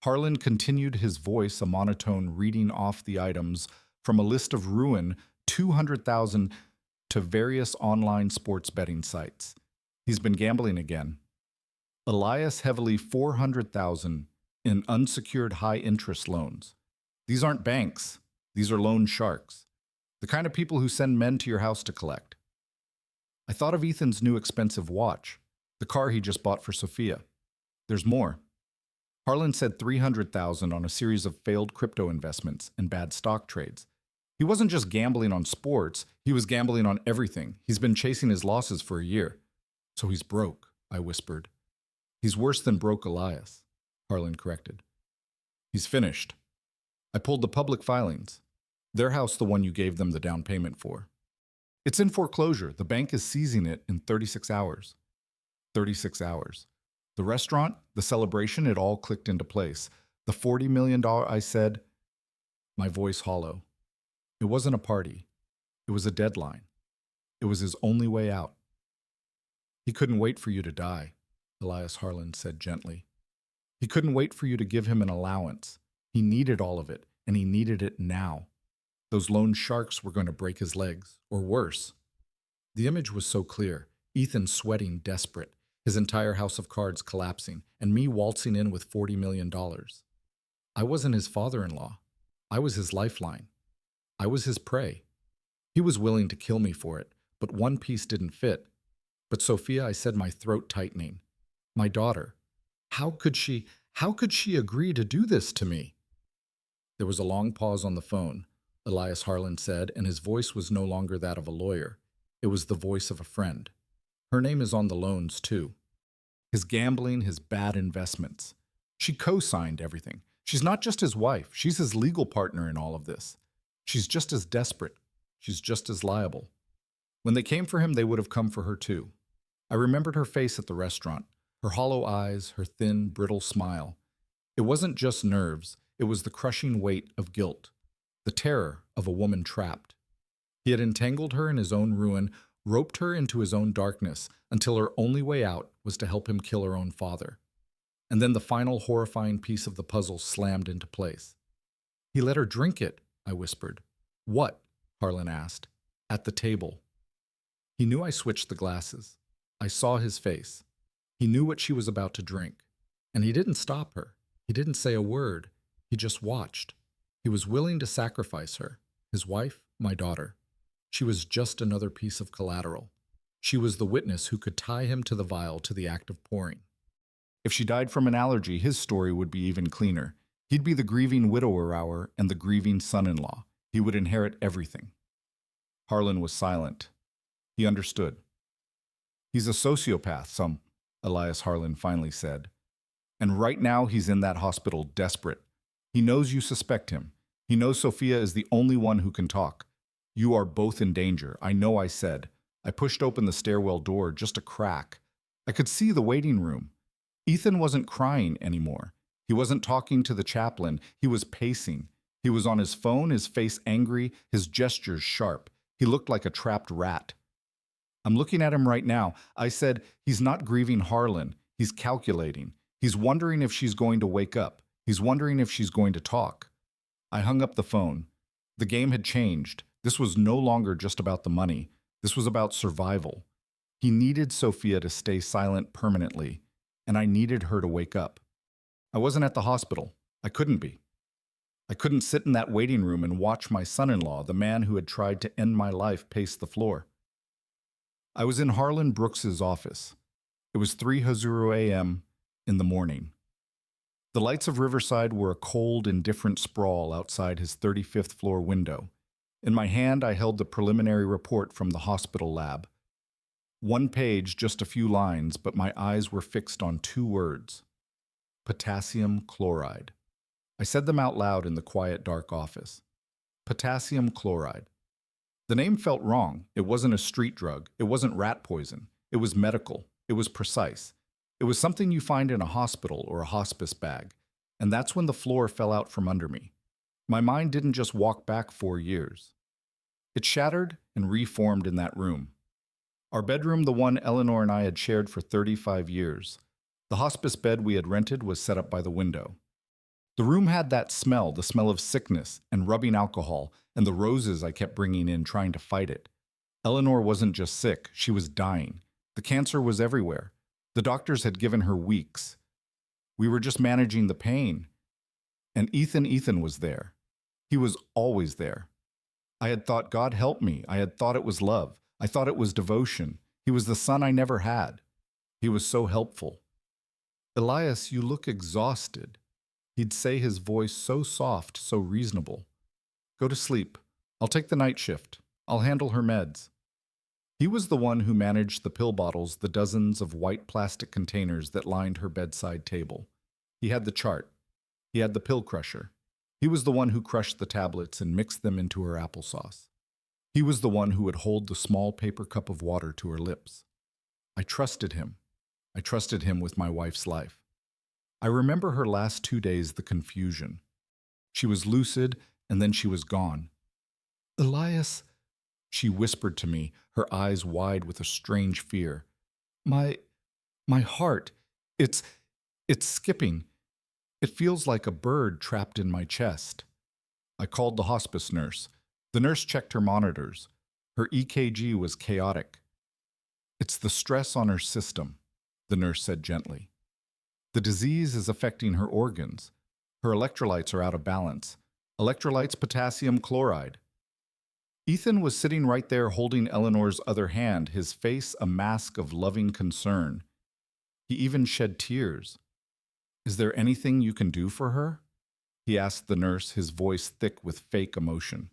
Harlan continued, his voice a monotone, reading off the items from a list of ruin, 200,000 to various online sports betting sites. He's been gambling again. Elias heavily 400,000 in unsecured high-interest loans. These aren't banks. These are loan sharks. The kind of people who send men to your house to collect. I thought of Ethan's new expensive watch, the car he just bought for Sophia. There's more. Harlan said 300,000 on a series of failed crypto investments and bad stock trades. He wasn't just gambling on sports, he was gambling on everything. He's been chasing his losses for a year. "So he's broke," I whispered. "He's worse than broke, Elias," Harlan corrected. "He's finished." I pulled the public filings. Their house, the one you gave them the down payment for. "It's in foreclosure. The bank is seizing it in 36 hours. 36 hours. The restaurant, the celebration, it all clicked into place. The $40 million, I said, my voice hollow. It wasn't a party. It was a deadline. It was his only way out. "He couldn't wait for you to die," Elias Harlan said gently. "He couldn't wait for you to give him an allowance. He needed all of it, and he needed it now. Those loan sharks were going to break his legs, or worse." The image was so clear. Ethan sweating, desperate, his entire house of cards collapsing, and me waltzing in with $40 million. I wasn't his father-in-law. I was his lifeline. I was his prey. He was willing to kill me for it, but one piece didn't fit. But Sophia, I said, my throat tightening. My daughter. How could she agree to do this to me? There was a long pause on the phone, Elias Harlan said, and his voice was no longer that of a lawyer. It was the voice of a friend. "Her name is on the loans, too. His gambling, his bad investments. She co-signed everything. She's not just his wife. She's his legal partner in all of this. She's just as desperate. She's just as liable. When they came for him, they would have come for her, too. I remembered her face at the restaurant, her hollow eyes, her thin, brittle smile. It wasn't just nerves. It was the crushing weight of guilt, the terror of a woman trapped. He had entangled her in his own ruin, roped her into his own darkness, until her only way out was to help him kill her own father. And then the final horrifying piece of the puzzle slammed into place. "He let her drink it," I whispered. "What?" Harlan asked. "At the table." He knew I switched the glasses. I saw his face. He knew what she was about to drink. And he didn't stop her. He didn't say a word. He just watched. He was willing to sacrifice her, his wife, my daughter. She was just another piece of collateral. She was the witness who could tie him to the vial, to the act of pouring. If she died from an allergy, his story would be even cleaner. He'd be the grieving widower hour and the grieving son-in-law. He would inherit everything. Harlan was silent. He understood. He's a sociopath, Elias Harlan finally said. And right now he's in that hospital desperate. He knows you suspect him. He knows Sophia is the only one who can talk. You are both in danger. I know I said. I pushed open the stairwell door just a crack. I could see the waiting room. Ethan wasn't crying anymore. He wasn't talking to the chaplain. He was pacing. He was on his phone, his face angry, his gestures sharp. He looked like a trapped rat. I'm looking at him right now. I said, he's not grieving Harlan. He's calculating. He's wondering if she's going to wake up. He's wondering if she's going to talk. I hung up the phone. The game had changed. This was no longer just about the money. This was about survival. He needed Sophia to stay silent permanently, and I needed her to wake up. I wasn't at the hospital. I couldn't be. I couldn't sit in that waiting room and watch my son-in-law, the man who had tried to end my life, pace the floor. I was in Harlan Brooks's office. It was 3:00 a.m. in the morning. The lights of Riverside were a cold, indifferent sprawl outside his 35th floor window. In my hand, I held the preliminary report from the hospital lab. One page, just a few lines, but my eyes were fixed on two words: potassium chloride. I said them out loud in the quiet, dark office. Potassium chloride. The name felt wrong. It wasn't a street drug. It wasn't rat poison. It was medical. It was precise. It was something you find in a hospital or a hospice bag. And that's when the floor fell out from under me. My mind didn't just walk back 4 years. It shattered and reformed in that room. Our bedroom, the one Eleanor and I had shared for 35 years. The hospice bed we had rented was set up by the window. The room had that smell, the smell of sickness and rubbing alcohol, and the roses I kept bringing in trying to fight it. Eleanor wasn't just sick, she was dying. The cancer was everywhere. The doctors had given her weeks. We were just managing the pain. And Ethan was there. He was always there. I had thought, God help me. I had thought it was love. I thought it was devotion. He was the son I never had. He was so helpful. Elias, you look exhausted. He'd say, his voice so soft, so reasonable. Go to sleep. I'll take the night shift. I'll handle her meds. He was the one who managed the pill bottles, the dozens of white plastic containers that lined her bedside table. He had the chart. He had the pill crusher. He was the one who crushed the tablets and mixed them into her applesauce. He was the one who would hold the small paper cup of water to her lips. I trusted him. I trusted him with my wife's life. I remember her last 2 days, the confusion. She was lucid, and then she was gone. Elias, she whispered to me, her eyes wide with a strange fear. My heart, it's skipping. It feels like a bird trapped in my chest. I called the hospice nurse. The nurse checked her monitors. Her EKG was chaotic. It's the stress on her system, the nurse said gently. The disease is affecting her organs. Her electrolytes are out of balance. Electrolytes potassium chloride. Ethan was sitting right there holding Eleanor's other hand, his face a mask of loving concern. He even shed tears. Is there anything you can do for her? He asked the nurse, his voice thick with fake emotion.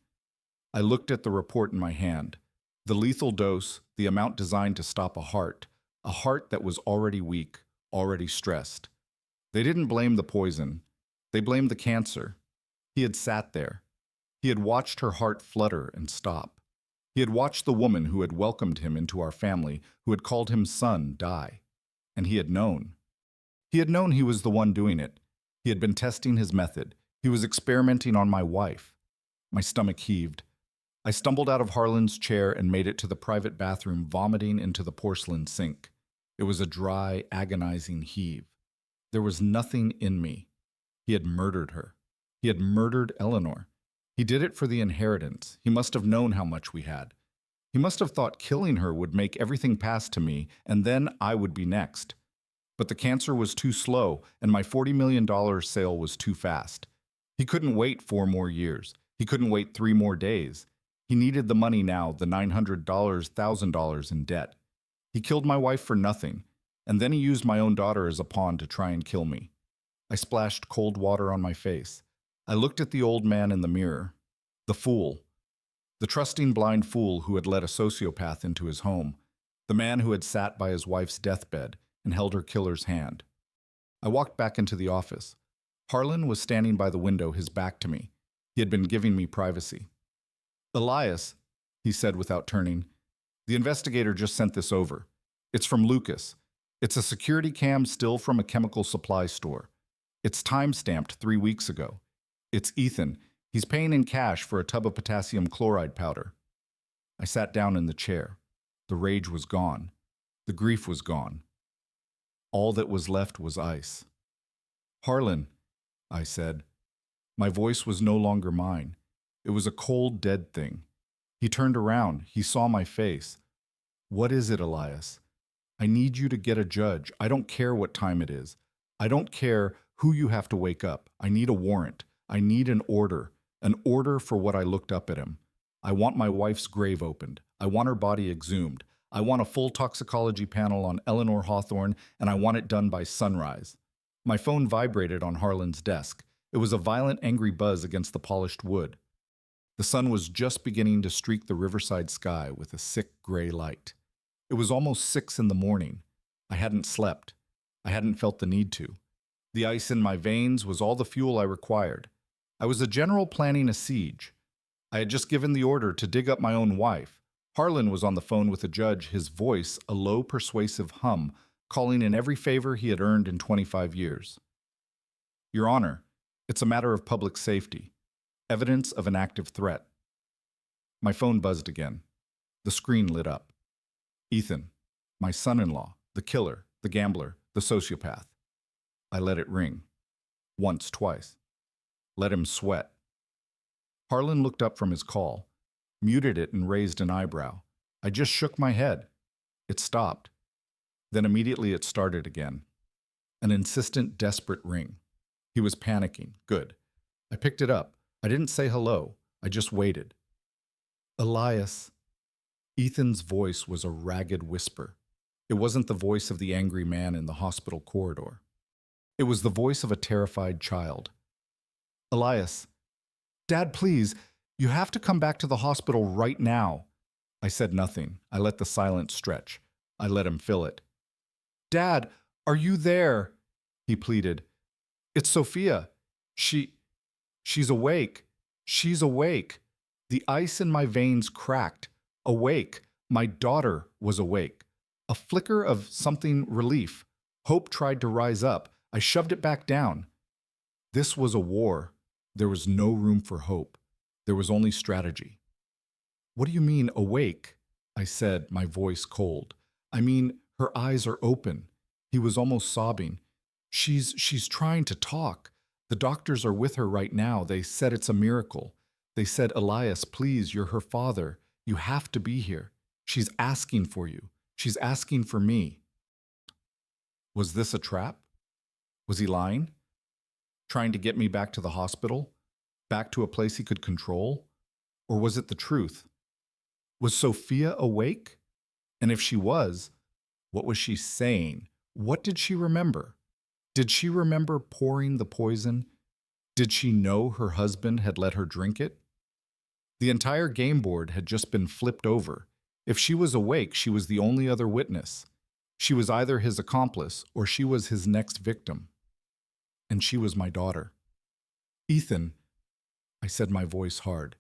I looked at the report in my hand. The lethal dose, the amount designed to stop a heart that was already weak, already stressed. They didn't blame the poison. They blamed the cancer. He had sat there. He had watched her heart flutter and stop. He had watched the woman who had welcomed him into our family, who had called him son, die. And he had known. He had known he was the one doing it. He had been testing his method. He was experimenting on my wife. My stomach heaved. I stumbled out of Harlan's chair and made it to the private bathroom, vomiting into the porcelain sink. It was a dry, agonizing heave. There was nothing in me. He had murdered her. He had murdered Eleanor. He did it for the inheritance. He must have known how much we had. He must have thought killing her would make everything pass to me, and then I would be next. But the cancer was too slow, and my $40 million sale was too fast. He couldn't wait 4 more years. He couldn't wait 3 more days. He needed the money now, the $900, $1,000 in debt. He killed my wife for nothing, and then he used my own daughter as a pawn to try and kill me. I splashed cold water on my face. I looked at the old man in the mirror. The fool. The trusting blind fool who had let a sociopath into his home. The man who had sat by his wife's deathbed and held her killer's hand. I walked back into the office. Harlan was standing by the window, his back to me. He had been giving me privacy. Elias, he said without turning, the investigator just sent this over. It's from Lucas. It's a security cam still from a chemical supply store. It's time-stamped 3 weeks ago. It's Ethan. He's paying in cash for a tub of potassium chloride powder. I sat down in the chair. The rage was gone. The grief was gone. All that was left was ice. Harlan, I said. My voice was no longer mine. It was a cold, dead thing. He turned around. He saw my face. What is it, Elias? I need you to get a judge. I don't care what time it is. I don't care who you have to wake up. I need a warrant. I need an order for what I looked up at him. I want my wife's grave opened. I want her body exhumed. I want a full toxicology panel on Eleanor Hawthorne, and I want it done by sunrise. My phone vibrated on Harlan's desk. It was a violent, angry buzz against the polished wood. The sun was just beginning to streak the riverside sky with a sick gray light. It was almost 6 in the morning. I hadn't slept. I hadn't felt the need to. The ice in my veins was all the fuel I required. I was a general planning a siege. I had just given the order to dig up my own wife. Harlan was on the phone with a judge, his voice a low, persuasive hum, calling in every favor he had earned in 25 years. Your Honor, it's a matter of public safety. Evidence of an active threat. My phone buzzed again. The screen lit up. Ethan, my son-in-law, the killer, the gambler, the sociopath. I let it ring. Once, twice. Let him sweat. Harlan looked up from his call, muted it and raised an eyebrow. I just shook my head. It stopped. Then immediately it started again. An insistent, desperate ring. He was panicking. Good. I picked it up. I didn't say hello. I just waited. Elias. Ethan's voice was a ragged whisper. It wasn't the voice of the angry man in the hospital corridor. It was the voice of a terrified child. Elias. Dad, please, you have to come back to the hospital right now. I said nothing. I let the silence stretch. I let him fill it. Dad, are you there? He pleaded. It's Sophia. She's awake. She's awake. The ice in my veins cracked. Awake. My daughter was awake. A flicker of something relief. Hope tried to rise up. I shoved it back down. This was a war. There was no room for hope. There was only strategy. What do you mean, awake? I said, my voice cold. I mean, her eyes are open. He was almost sobbing. She's trying to talk. The doctors are with her right now. They said it's a miracle. They said, Elias, please, you're her father. You have to be here. She's asking for you. She's asking for me. Was this a trap? Was he lying? Trying to get me back to the hospital? Back to a place he could control? Or was it the truth? Was Sophia awake? And if she was, what was she saying? What did she remember? Did she remember pouring the poison? Did she know her husband had let her drink it? The entire game board had just been flipped over. If she was awake, she was the only other witness. She was either his accomplice or she was his next victim. And she was my daughter. Ethan, I said, my voice hard,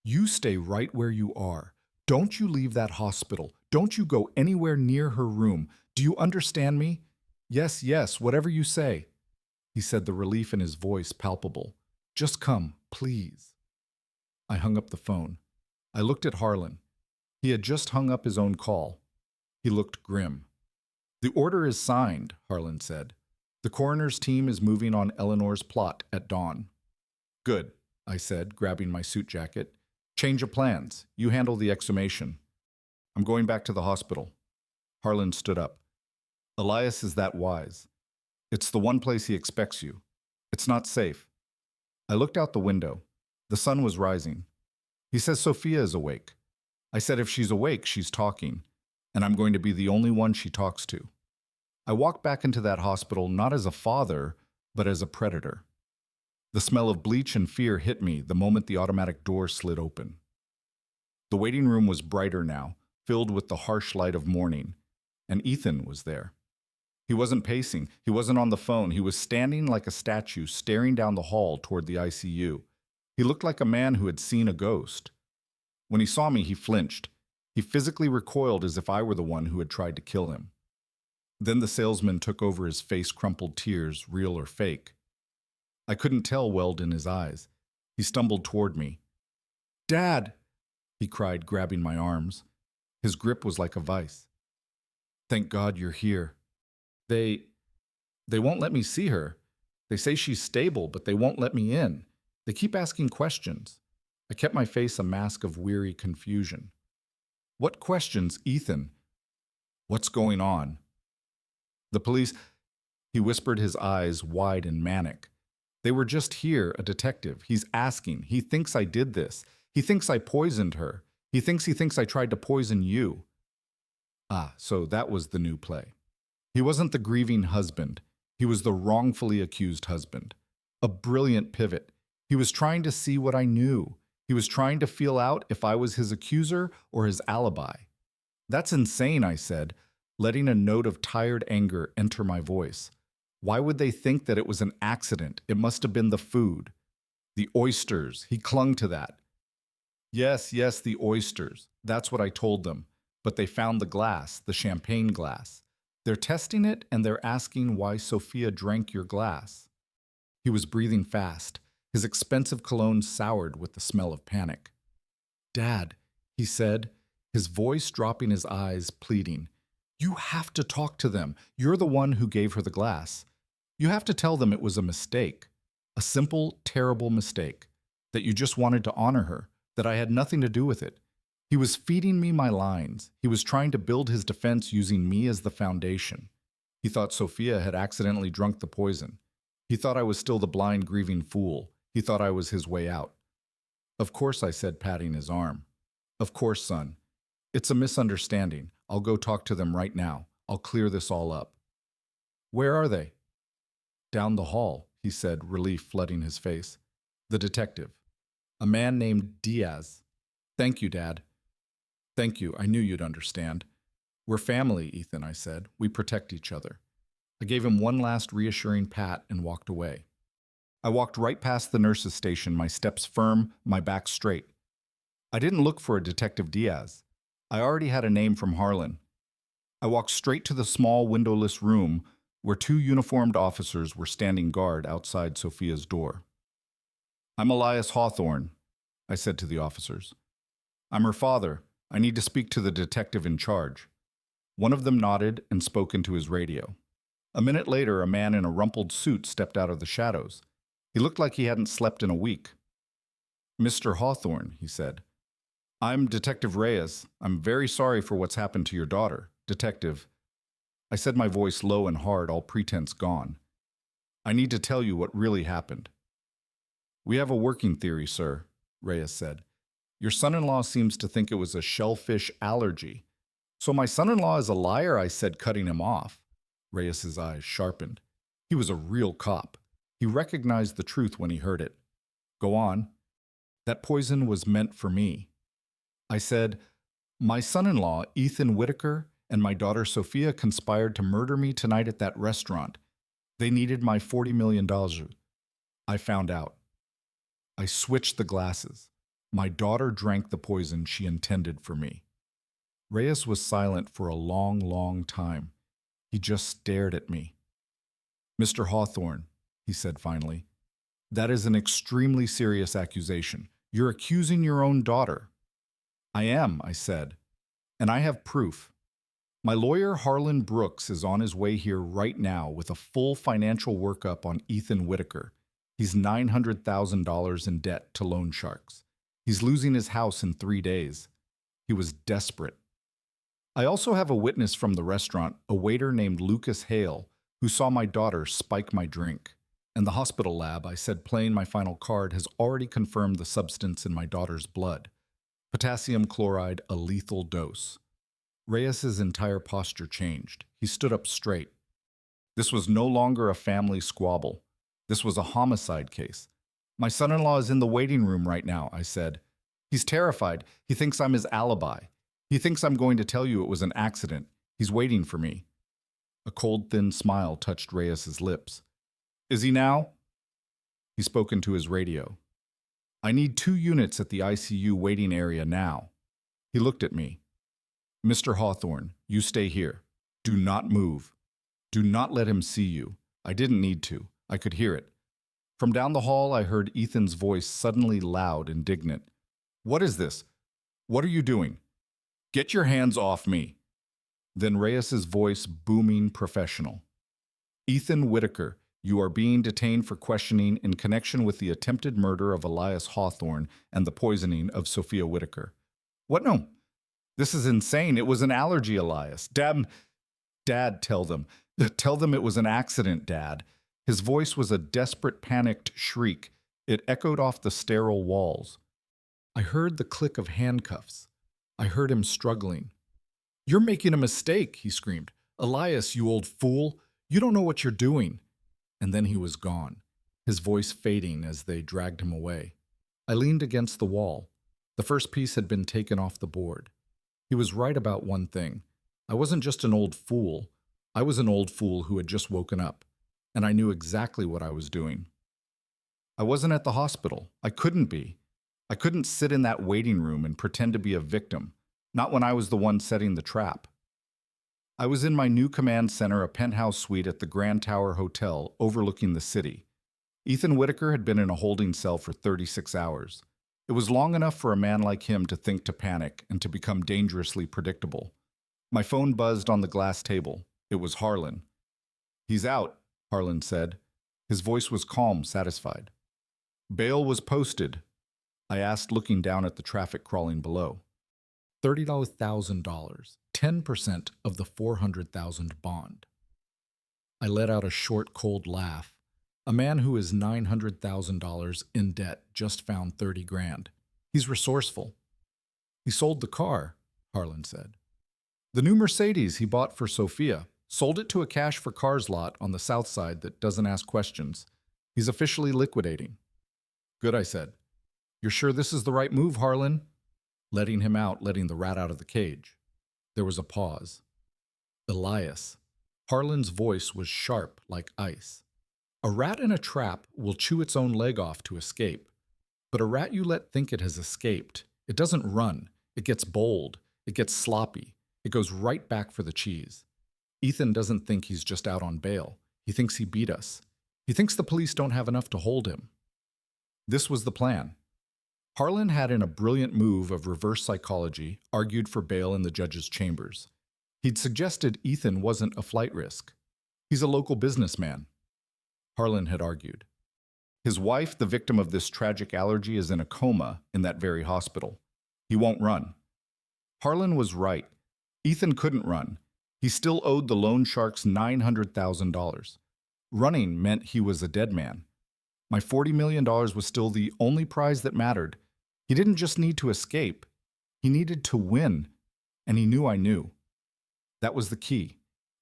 you stay right where you are. Don't you leave that hospital. Don't you go anywhere near her room. Do you understand me? Yes, yes, whatever you say. He said, the relief in his voice palpable. Just come, please. I hung up the phone. I looked at Harlan. He had just hung up his own call. He looked grim. The order is signed, Harlan said. The coroner's team is moving on Eleanor's plot at dawn. Good, I said, grabbing my suit jacket. Change of plans. You handle the exhumation. I'm going back to the hospital. Harlan stood up. Elias is that wise. It's the one place he expects you. It's not safe. I looked out the window. The sun was rising. He says Sophia is awake. I said if she's awake, she's talking, and I'm going to be the only one she talks to. I walked back into that hospital not as a father, but as a predator. The smell of bleach and fear hit me the moment the automatic door slid open. The waiting room was brighter now, filled with the harsh light of morning, and Ethan was there. He wasn't pacing, he wasn't on the phone, he was standing like a statue, staring down the hall toward the ICU. He looked like a man who had seen a ghost. When he saw me, he flinched. He physically recoiled as if I were the one who had tried to kill him. Then the salesman took over his face, crumpled tears, real or fake. I couldn't tell welled in his eyes. He stumbled toward me. "Dad!" he cried, grabbing my arms. His grip was like a vice. "Thank God you're here. They won't let me see her. They say she's stable, but they won't let me in. They keep asking questions." I kept my face a mask of weary confusion. "What questions, Ethan? What's going on?" "The police," he whispered, his eyes wide and manic. "They were just here, a detective. He's asking. He thinks I did this. He thinks I poisoned her. He thinks I tried to poison you." Ah, so that was the new play. He wasn't the grieving husband. He was the wrongfully accused husband. A brilliant pivot. He was trying to see what I knew. He was trying to feel out if I was his accuser or his alibi. "That's insane," I said, letting a note of tired anger enter my voice. "Why would they think that it was an accident? It must have been the food." "The oysters." He clung to that. Yes, the oysters. That's what I told them. But they found the glass, the champagne glass. They're testing it and they're asking why Sophia drank your glass. He was breathing fast. His expensive cologne soured with the smell of panic. "Dad," he said, his voice dropping, his eyes pleading. "You have to talk to them. You're the one who gave her the glass. You have to tell them it was a mistake. A simple, terrible mistake. That you just wanted to honor her. That I had nothing to do with it." He was feeding me my lines. He was trying to build his defense using me as the foundation. He thought Sophia had accidentally drunk the poison. He thought I was still the blind, grieving fool. He thought I was his way out. "Of course," I said, patting his arm. "Of course, son. It's a misunderstanding. I'll go talk to them right now. I'll clear this all up." "Where are they?" "Down the hall," he said, relief flooding his face. "The detective. A man named Diaz." "Thank you, Dad." "Thank you. I knew you'd understand." "We're family, Ethan," I said. "We protect each other." I gave him one last reassuring pat and walked away. I walked right past the nurse's station, my steps firm, my back straight. I didn't look for a Detective Diaz. I already had a name from Harlan. I walked straight to the small windowless room where two uniformed officers were standing guard outside Sophia's door. "I'm Elias Hawthorne," I said to the officers. "I'm her father. I need to speak to the detective in charge." One of them nodded and spoke into his radio. A minute later, a man in a rumpled suit stepped out of the shadows. He looked like he hadn't slept in a week. "Mr. Hawthorne," he said. "I'm Detective Reyes. I'm very sorry for what's happened to your daughter. Detective," I said, my voice low and hard, all pretense gone. "I need to tell you what really happened." "We have a working theory, sir," Reyes said. "Your son-in-law seems to think it was a shellfish allergy." "So my son-in-law is a liar," I said, cutting him off. Reyes's eyes sharpened. He was a real cop. He recognized the truth when he heard it. "Go on." "That poison was meant for me." I said, "My son-in-law, Ethan Whitaker, and my daughter Sophia conspired to murder me tonight at that restaurant. They needed my $40 million. I found out. I switched the glasses. My daughter drank the poison she intended for me." Reyes was silent for a long, long time. He just stared at me. "Mr. Hawthorne," he said finally, "that is an extremely serious accusation. You're accusing your own daughter." "I am," I said, "and I have proof. My lawyer, Harlan Brooks, is on his way here right now with a full financial workup on Ethan Whitaker. He's $900,000 in debt to loan sharks. He's losing his house in 3 days. He was desperate. I also have a witness from the restaurant, a waiter named Lucas Hale, who saw my daughter spike my drink. And the hospital lab, I said, playing my final card, has already confirmed the substance in my daughter's blood. Potassium chloride, a lethal dose." Reyes's entire posture changed. He stood up straight. "This was no longer a family squabble. This was a homicide case. My son-in-law is in the waiting room right now," I said. He's terrified. He thinks I'm his alibi. He thinks I'm going to tell you it was an accident. He's waiting for me." A cold, thin smile touched Reyes's lips. "Is he now?" He spoke into his radio. "I need 2 units at the ICU waiting area now." He looked at me. "Mr. Hawthorne, you stay here. Do not move. Do not let him see you." I didn't need to. I could hear it. From down the hall, I heard Ethan's voice suddenly loud, indignant. "What is this? What are you doing? Get your hands off me." Then Reyes's voice booming, professional. "Ethan Whitaker, you are being detained for questioning in connection with the attempted murder of Elias Hawthorne and the poisoning of Sophia Whitaker." "What? No. This is insane. It was an allergy, Elias. Dad, tell them. Tell them it was an accident, Dad." His voice was a desperate, panicked shriek. It echoed off the sterile walls. I heard the click of handcuffs. I heard him struggling. "You're making a mistake," he screamed. "Elias, you old fool. You don't know what you're doing." And then he was gone, his voice fading as they dragged him away. I leaned against the wall. The first piece had been taken off the board. He was right about one thing. I wasn't just an old fool. I was an old fool who had just woken up, and I knew exactly what I was doing. I wasn't at the hospital. I couldn't be. I couldn't sit in that waiting room and pretend to be a victim, not when I was the one setting the trap. I was in my new command center, a penthouse suite at the Grand Tower Hotel overlooking the city. Ethan Whitaker had been in a holding cell for 36 hours. It was long enough for a man like him to think to panic and to become dangerously predictable. My phone buzzed on the glass table. It was Harlan. "He's out," Harlan said. His voice was calm, satisfied. "Bail was posted," I asked, looking down at the traffic crawling below. $30,000, 10% of the $400,000 bond. I let out a short, cold laugh. A man who is $900,000 in debt just found 30 grand. He's resourceful. "He sold the car," Harlan said. "The new Mercedes he bought for Sophia. Sold it to a cash for cars lot on the south side that doesn't ask questions. He's officially liquidating." "Good," I said. "You're sure this is the right move, Harlan?" Letting him out, letting the rat out of the cage. There was a pause. "Elias." Harlan's voice was sharp like ice. "A rat in a trap will chew its own leg off to escape. But a rat you let think it has escaped, it doesn't run. It gets bold. It gets sloppy. It goes right back for the cheese. Ethan doesn't think he's just out on bail. He thinks he beat us. He thinks the police don't have enough to hold him." This was the plan. Harlan had, in a brilliant move of reverse psychology, argued for bail in the judge's chambers. He'd suggested Ethan wasn't a flight risk. "He's a local businessman," Harlan had argued. "His wife, the victim of this tragic allergy, is in a coma in that very hospital. He won't run." Harlan was right. Ethan couldn't run. He still owed the loan sharks $900,000. Running meant he was a dead man. My $40 million was still the only prize that mattered. He didn't just need to escape. He needed to win. And he knew I knew. That was the key.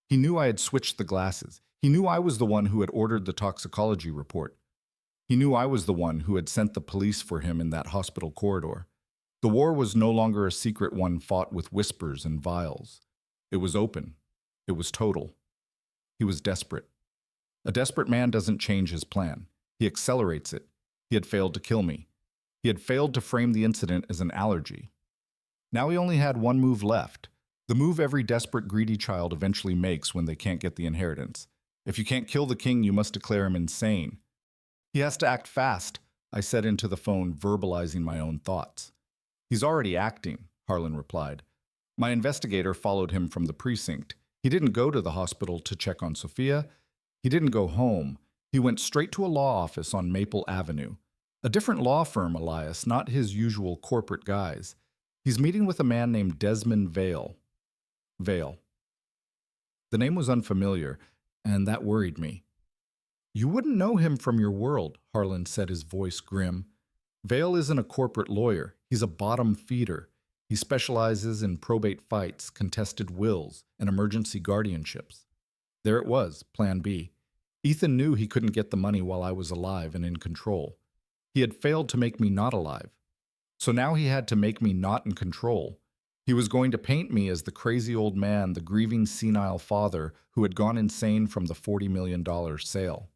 He knew I had switched the glasses. He knew I was the one who had ordered the toxicology report. He knew I was the one who had sent the police for him in that hospital corridor. The war was no longer a secret one fought with whispers and vials. It was open. It was total. He was desperate. A desperate man doesn't change his plan. He accelerates it. He had failed to kill me. He had failed to frame the incident as an allergy. Now he only had one move left, the move every desperate, greedy child eventually makes when they can't get the inheritance. If you can't kill the king, you must declare him insane. "He has to act fast," I said into the phone, verbalizing my own thoughts. "He's already acting," Harlan replied. "My investigator followed him from the precinct. He didn't go to the hospital to check on Sophia. He didn't go home. He went straight to a law office on Maple Avenue. A different law firm, Elias, not his usual corporate guys. He's meeting with a man named Desmond Vale." Vale. The name was unfamiliar, and that worried me. "You wouldn't know him from your world," Harlan said, his voice grim. "Vale isn't a corporate lawyer. He's a bottom feeder. He specializes in probate fights, contested wills, and emergency guardianships." There it was, Plan B. Ethan knew he couldn't get the money while I was alive and in control. He had failed to make me not alive. So now he had to make me not in control. He was going to paint me as the crazy old man, the grieving senile father who had gone insane from the $40 million sale.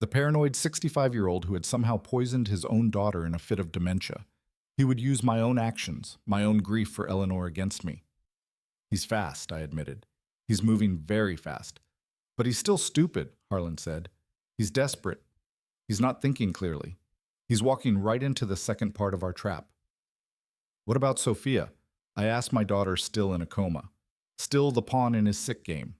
The paranoid 65-year-old who had somehow poisoned his own daughter in a fit of dementia. He would use my own actions, my own grief for Eleanor against me. He's fast, I admitted. He's moving very fast. But he's still stupid, Harlan said. He's desperate. He's not thinking clearly. He's walking right into the second part of our trap. What about Sophia? I asked, my daughter still in a coma. Still the pawn in his sick game.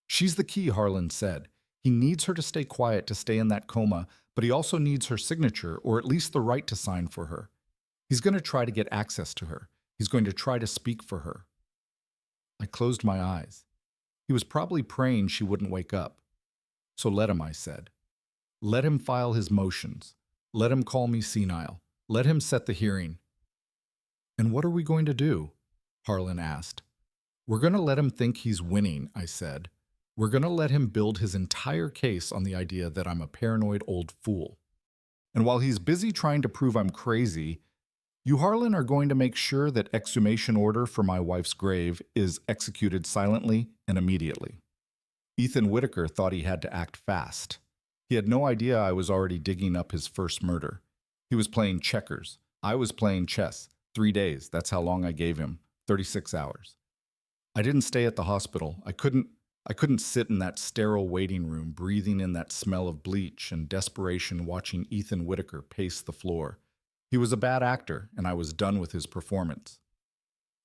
She's the key, Harlan said. He needs her to stay quiet to stay in that coma, but he also needs her signature, or at least the right to sign for her. He's going to try to get access to her. He's going to try to speak for her. I closed my eyes. He was probably praying she wouldn't wake up. So let him, I said. Let him file his motions. Let him call me senile. Let him set the hearing. And what are we going to do? Harlan asked. We're going to let him think he's winning, I said. We're going to let him build his entire case on the idea that I'm a paranoid old fool. And while he's busy trying to prove I'm crazy, you, Harlan, are going to make sure that exhumation order for my wife's grave is executed silently and immediately. Ethan Whitaker thought he had to act fast. He had no idea I was already digging up his first murder. He was playing checkers. I was playing chess. 3 days, that's how long I gave him. 36 hours. I didn't stay at the hospital. I couldn't sit in that sterile waiting room, breathing in that smell of bleach and desperation, watching Ethan Whitaker pace the floor. He was a bad actor, and I was done with his performance.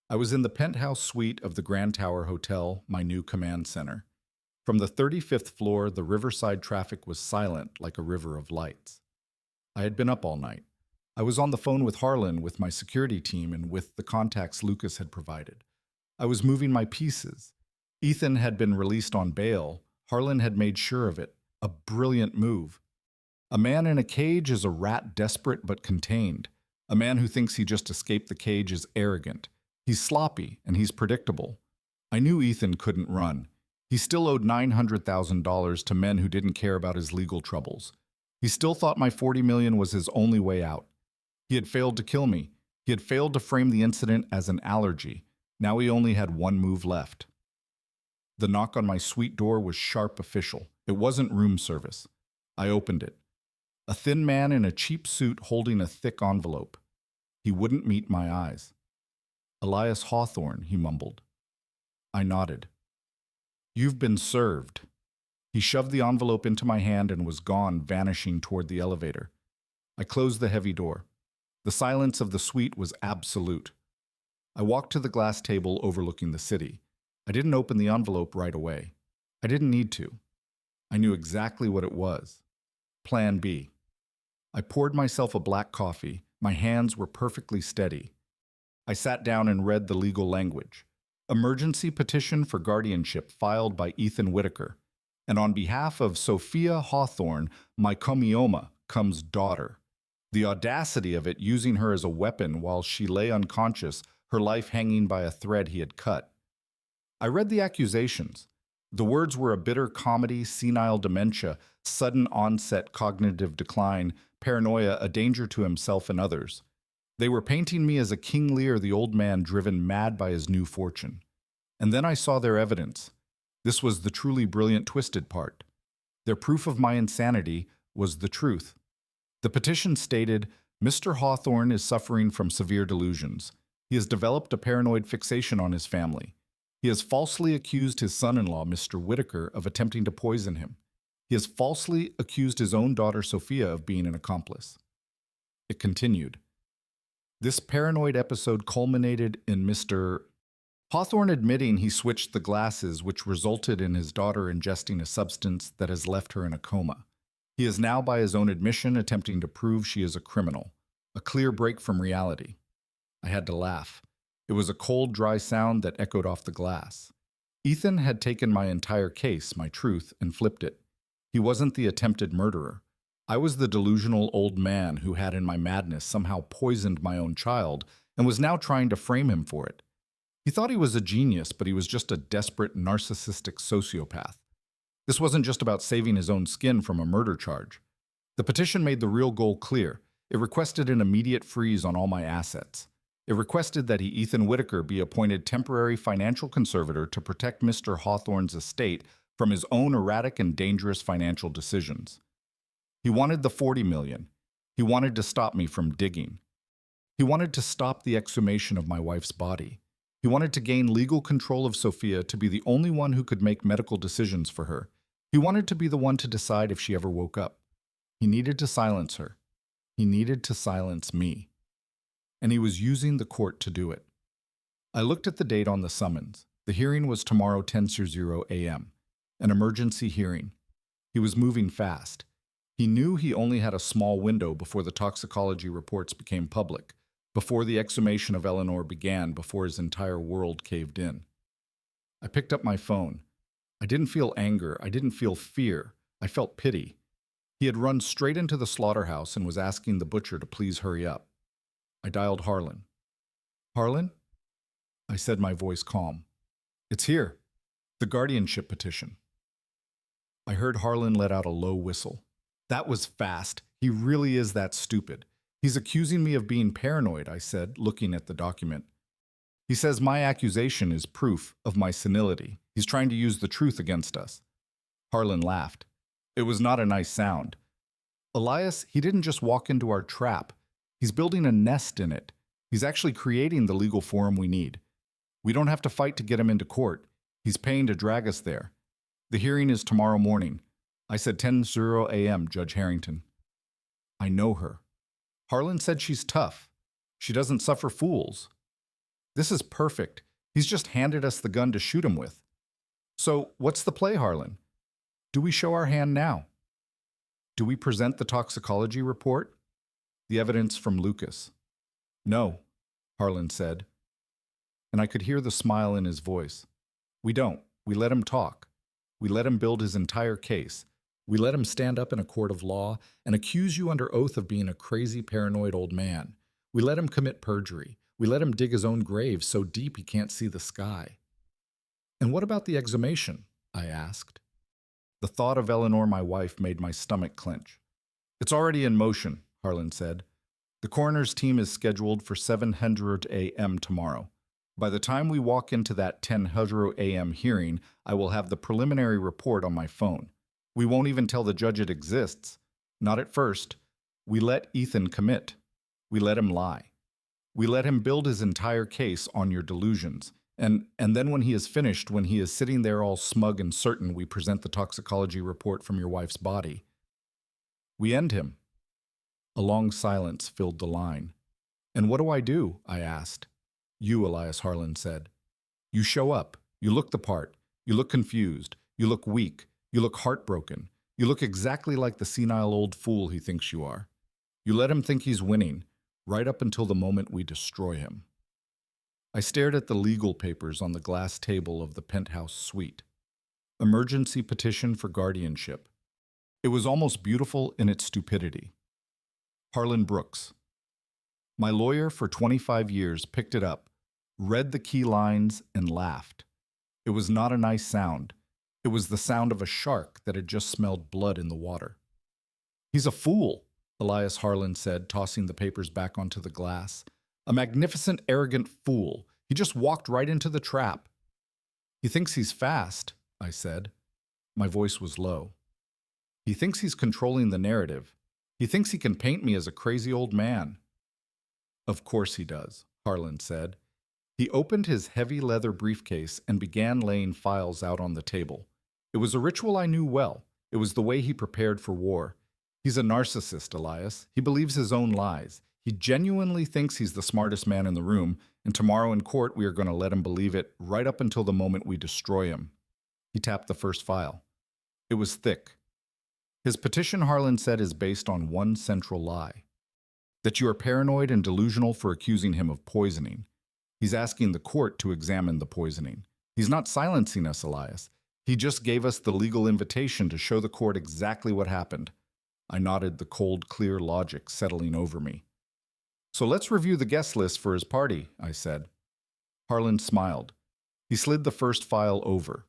I was in the penthouse suite of the Grand Tower Hotel, my new command center. From the 35th floor, the riverside traffic was silent like a river of lights. I had been up all night. I was on the phone with Harlan, with my security team, and with the contacts Lucas had provided. I was moving my pieces. Ethan had been released on bail. Harlan had made sure of it. A brilliant move. A man in a cage is a rat desperate but contained. A man who thinks he just escaped the cage is arrogant. He's sloppy, and he's predictable. I knew Ethan couldn't run. He still owed $900,000 to men who didn't care about his legal troubles. He still thought my $40 million was his only way out. He had failed to kill me. He had failed to frame the incident as an allergy. Now he only had one move left. The knock on my suite door was sharp official. It wasn't room service. I opened it. A thin man in a cheap suit holding a thick envelope. He wouldn't meet my eyes. Elias Hawthorne, he mumbled. I nodded. You've been served. He shoved the envelope into my hand and was gone, vanishing toward the elevator. I closed the heavy door. The silence of the suite was absolute. I walked to the glass table overlooking the city. I didn't open the envelope right away. I didn't need to. I knew exactly what it was. Plan B. I poured myself a black coffee. My hands were perfectly steady. I sat down and read the legal language. Emergency petition for guardianship filed by Ethan Whitaker. And on behalf of Sophia Hawthorne, my comioma, comes daughter. The audacity of it, using her as a weapon while she lay unconscious, her life hanging by a thread he had cut. I read the accusations. The words were a bitter comedy, senile dementia, sudden onset cognitive decline, paranoia, a danger to himself and others. They were painting me as a King Lear, the old man driven mad by his new fortune. And then I saw their evidence. This was the truly brilliant twisted part. Their proof of my insanity was the truth. The petition stated, Mr. Hawthorne is suffering from severe delusions. He has developed a paranoid fixation on his family. He has falsely accused his son-in-law, Mr. Whitaker, of attempting to poison him. He has falsely accused his own daughter, Sophia, of being an accomplice. It continued. This paranoid episode culminated in Mr. Hawthorne admitting he switched the glasses, which resulted in his daughter ingesting a substance that has left her in a coma. He is now, by his own admission, attempting to prove she is a criminal. A clear break from reality. I had to laugh. It was a cold, dry sound that echoed off the glass. Ethan had taken my entire case, my truth, and flipped it. He wasn't the attempted murderer. I was the delusional old man who had in my madness somehow poisoned my own child and was now trying to frame him for it. He thought he was a genius, but he was just a desperate, narcissistic sociopath. This wasn't just about saving his own skin from a murder charge. The petition made the real goal clear. It requested an immediate freeze on all my assets. It requested that Ethan Whitaker be appointed temporary financial conservator to protect Mr. Hawthorne's estate from his own erratic and dangerous financial decisions. He wanted the $40 million. He wanted to stop me from digging. He wanted to stop the exhumation of my wife's body. He wanted to gain legal control of Sophia to be the only one who could make medical decisions for her. He wanted to be the one to decide if she ever woke up. He needed to silence her. He needed to silence me. And he was using the court to do it. I looked at the date on the summons. The hearing was tomorrow 10:00 a.m., an emergency hearing. He was moving fast. He knew he only had a small window before the toxicology reports became public, before the exhumation of Eleanor began, before his entire world caved in. I picked up my phone. I didn't feel anger. I didn't feel fear. I felt pity. He had run straight into the slaughterhouse and was asking the butcher to please hurry up. I dialed Harlan. "Harlan?" I said, my voice calm. "It's here. The guardianship petition." I heard Harlan let out a low whistle. That was fast. He really is that stupid. "He's accusing me of being paranoid," I said, looking at the document. "He says my accusation is proof of my senility. He's trying to use the truth against us." Harlan laughed. It was not a nice sound. "Elias, he didn't just walk into our trap. He's building a nest in it. He's actually creating the legal forum we need. We don't have to fight to get him into court. He's paying to drag us there. The hearing is tomorrow morning." I said, 10:00 a.m., Judge Harrington. "I know her. Harlan said she's tough. She doesn't suffer fools. This is perfect. He's just handed us the gun to shoot him with. So what's the play, Harlan? Do we show our hand now? Do we present the toxicology report? The evidence from Lucas?" "No," Harlan said, and I could hear the smile in his voice. "We don't. We let him talk. We let him build his entire case. We let him stand up in a court of law and accuse you under oath of being a crazy, paranoid old man. We let him commit perjury. We let him dig his own grave so deep he can't see the sky." "And what about the exhumation?" I asked. The thought of Eleanor, my wife, made my stomach clench. "It's already in motion," Harlan said. "The coroner's team is scheduled for 7:00 a.m. tomorrow. By the time we walk into that 10:00 a.m. hearing, I will have the preliminary report on my phone. We won't even tell the judge it exists. Not at first. We let Ethan commit. We let him lie. We let him build his entire case on your delusions. And then when he is finished, when he is sitting there all smug and certain, we present the toxicology report from your wife's body. We end him." A long silence filled the line. "And what do?" I asked. "You," Elias Harlan said. "You show up. You look the part. You look confused. You look weak. You look heartbroken. You look exactly like the senile old fool he thinks you are. You let him think he's winning, right up until the moment we destroy him." I stared at the legal papers on the glass table of the penthouse suite. Emergency petition for guardianship. It was almost beautiful in its stupidity. Harlan Brooks. My lawyer for 25 years picked it up, read the key lines, and laughed. It was not a nice sound. It was the sound of a shark that had just smelled blood in the water. "He's a fool," Elias Harlan said, tossing the papers back onto the glass. "A magnificent, arrogant fool. He just walked right into the trap." "He thinks he's fast," I said. My voice was low. "He thinks he's controlling the narrative. He thinks he can paint me as a crazy old man." "Of course he does," Harlan said. He opened his heavy leather briefcase and began laying files out on the table. It was a ritual I knew well. It was the way he prepared for war. He's a narcissist, Elias. He believes his own lies. He genuinely thinks he's the smartest man in the room, and tomorrow in court we are going to let him believe it right up until the moment we destroy him. He tapped the first file. It was thick. His petition, Harlan said, is based on one central lie. That you are paranoid and delusional for accusing him of poisoning. He's asking the court to examine the poisoning. He's not silencing us, Elias. He just gave us the legal invitation to show the court exactly what happened. I nodded, the cold, clear logic settling over me. "So let's review the guest list for his party," I said. Harlan smiled. He slid the first file over.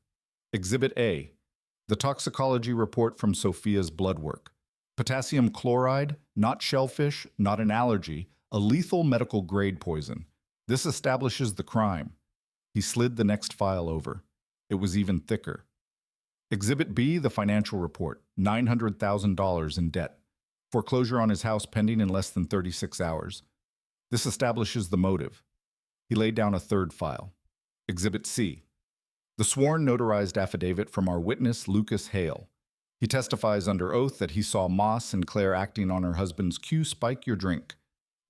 Exhibit A, the toxicology report from Sophia's blood work. Potassium chloride, not shellfish, not an allergy, a lethal medical grade poison. This establishes the crime. He slid the next file over. It was even thicker. Exhibit B, the financial report, $900,000 in debt. Foreclosure on his house pending in less than 36 hours. This establishes the motive. He laid down a third file. Exhibit C, the sworn notarized affidavit from our witness, Lucas Hale. He testifies under oath that he saw Moss and Claire acting on her husband's cue, spike your drink.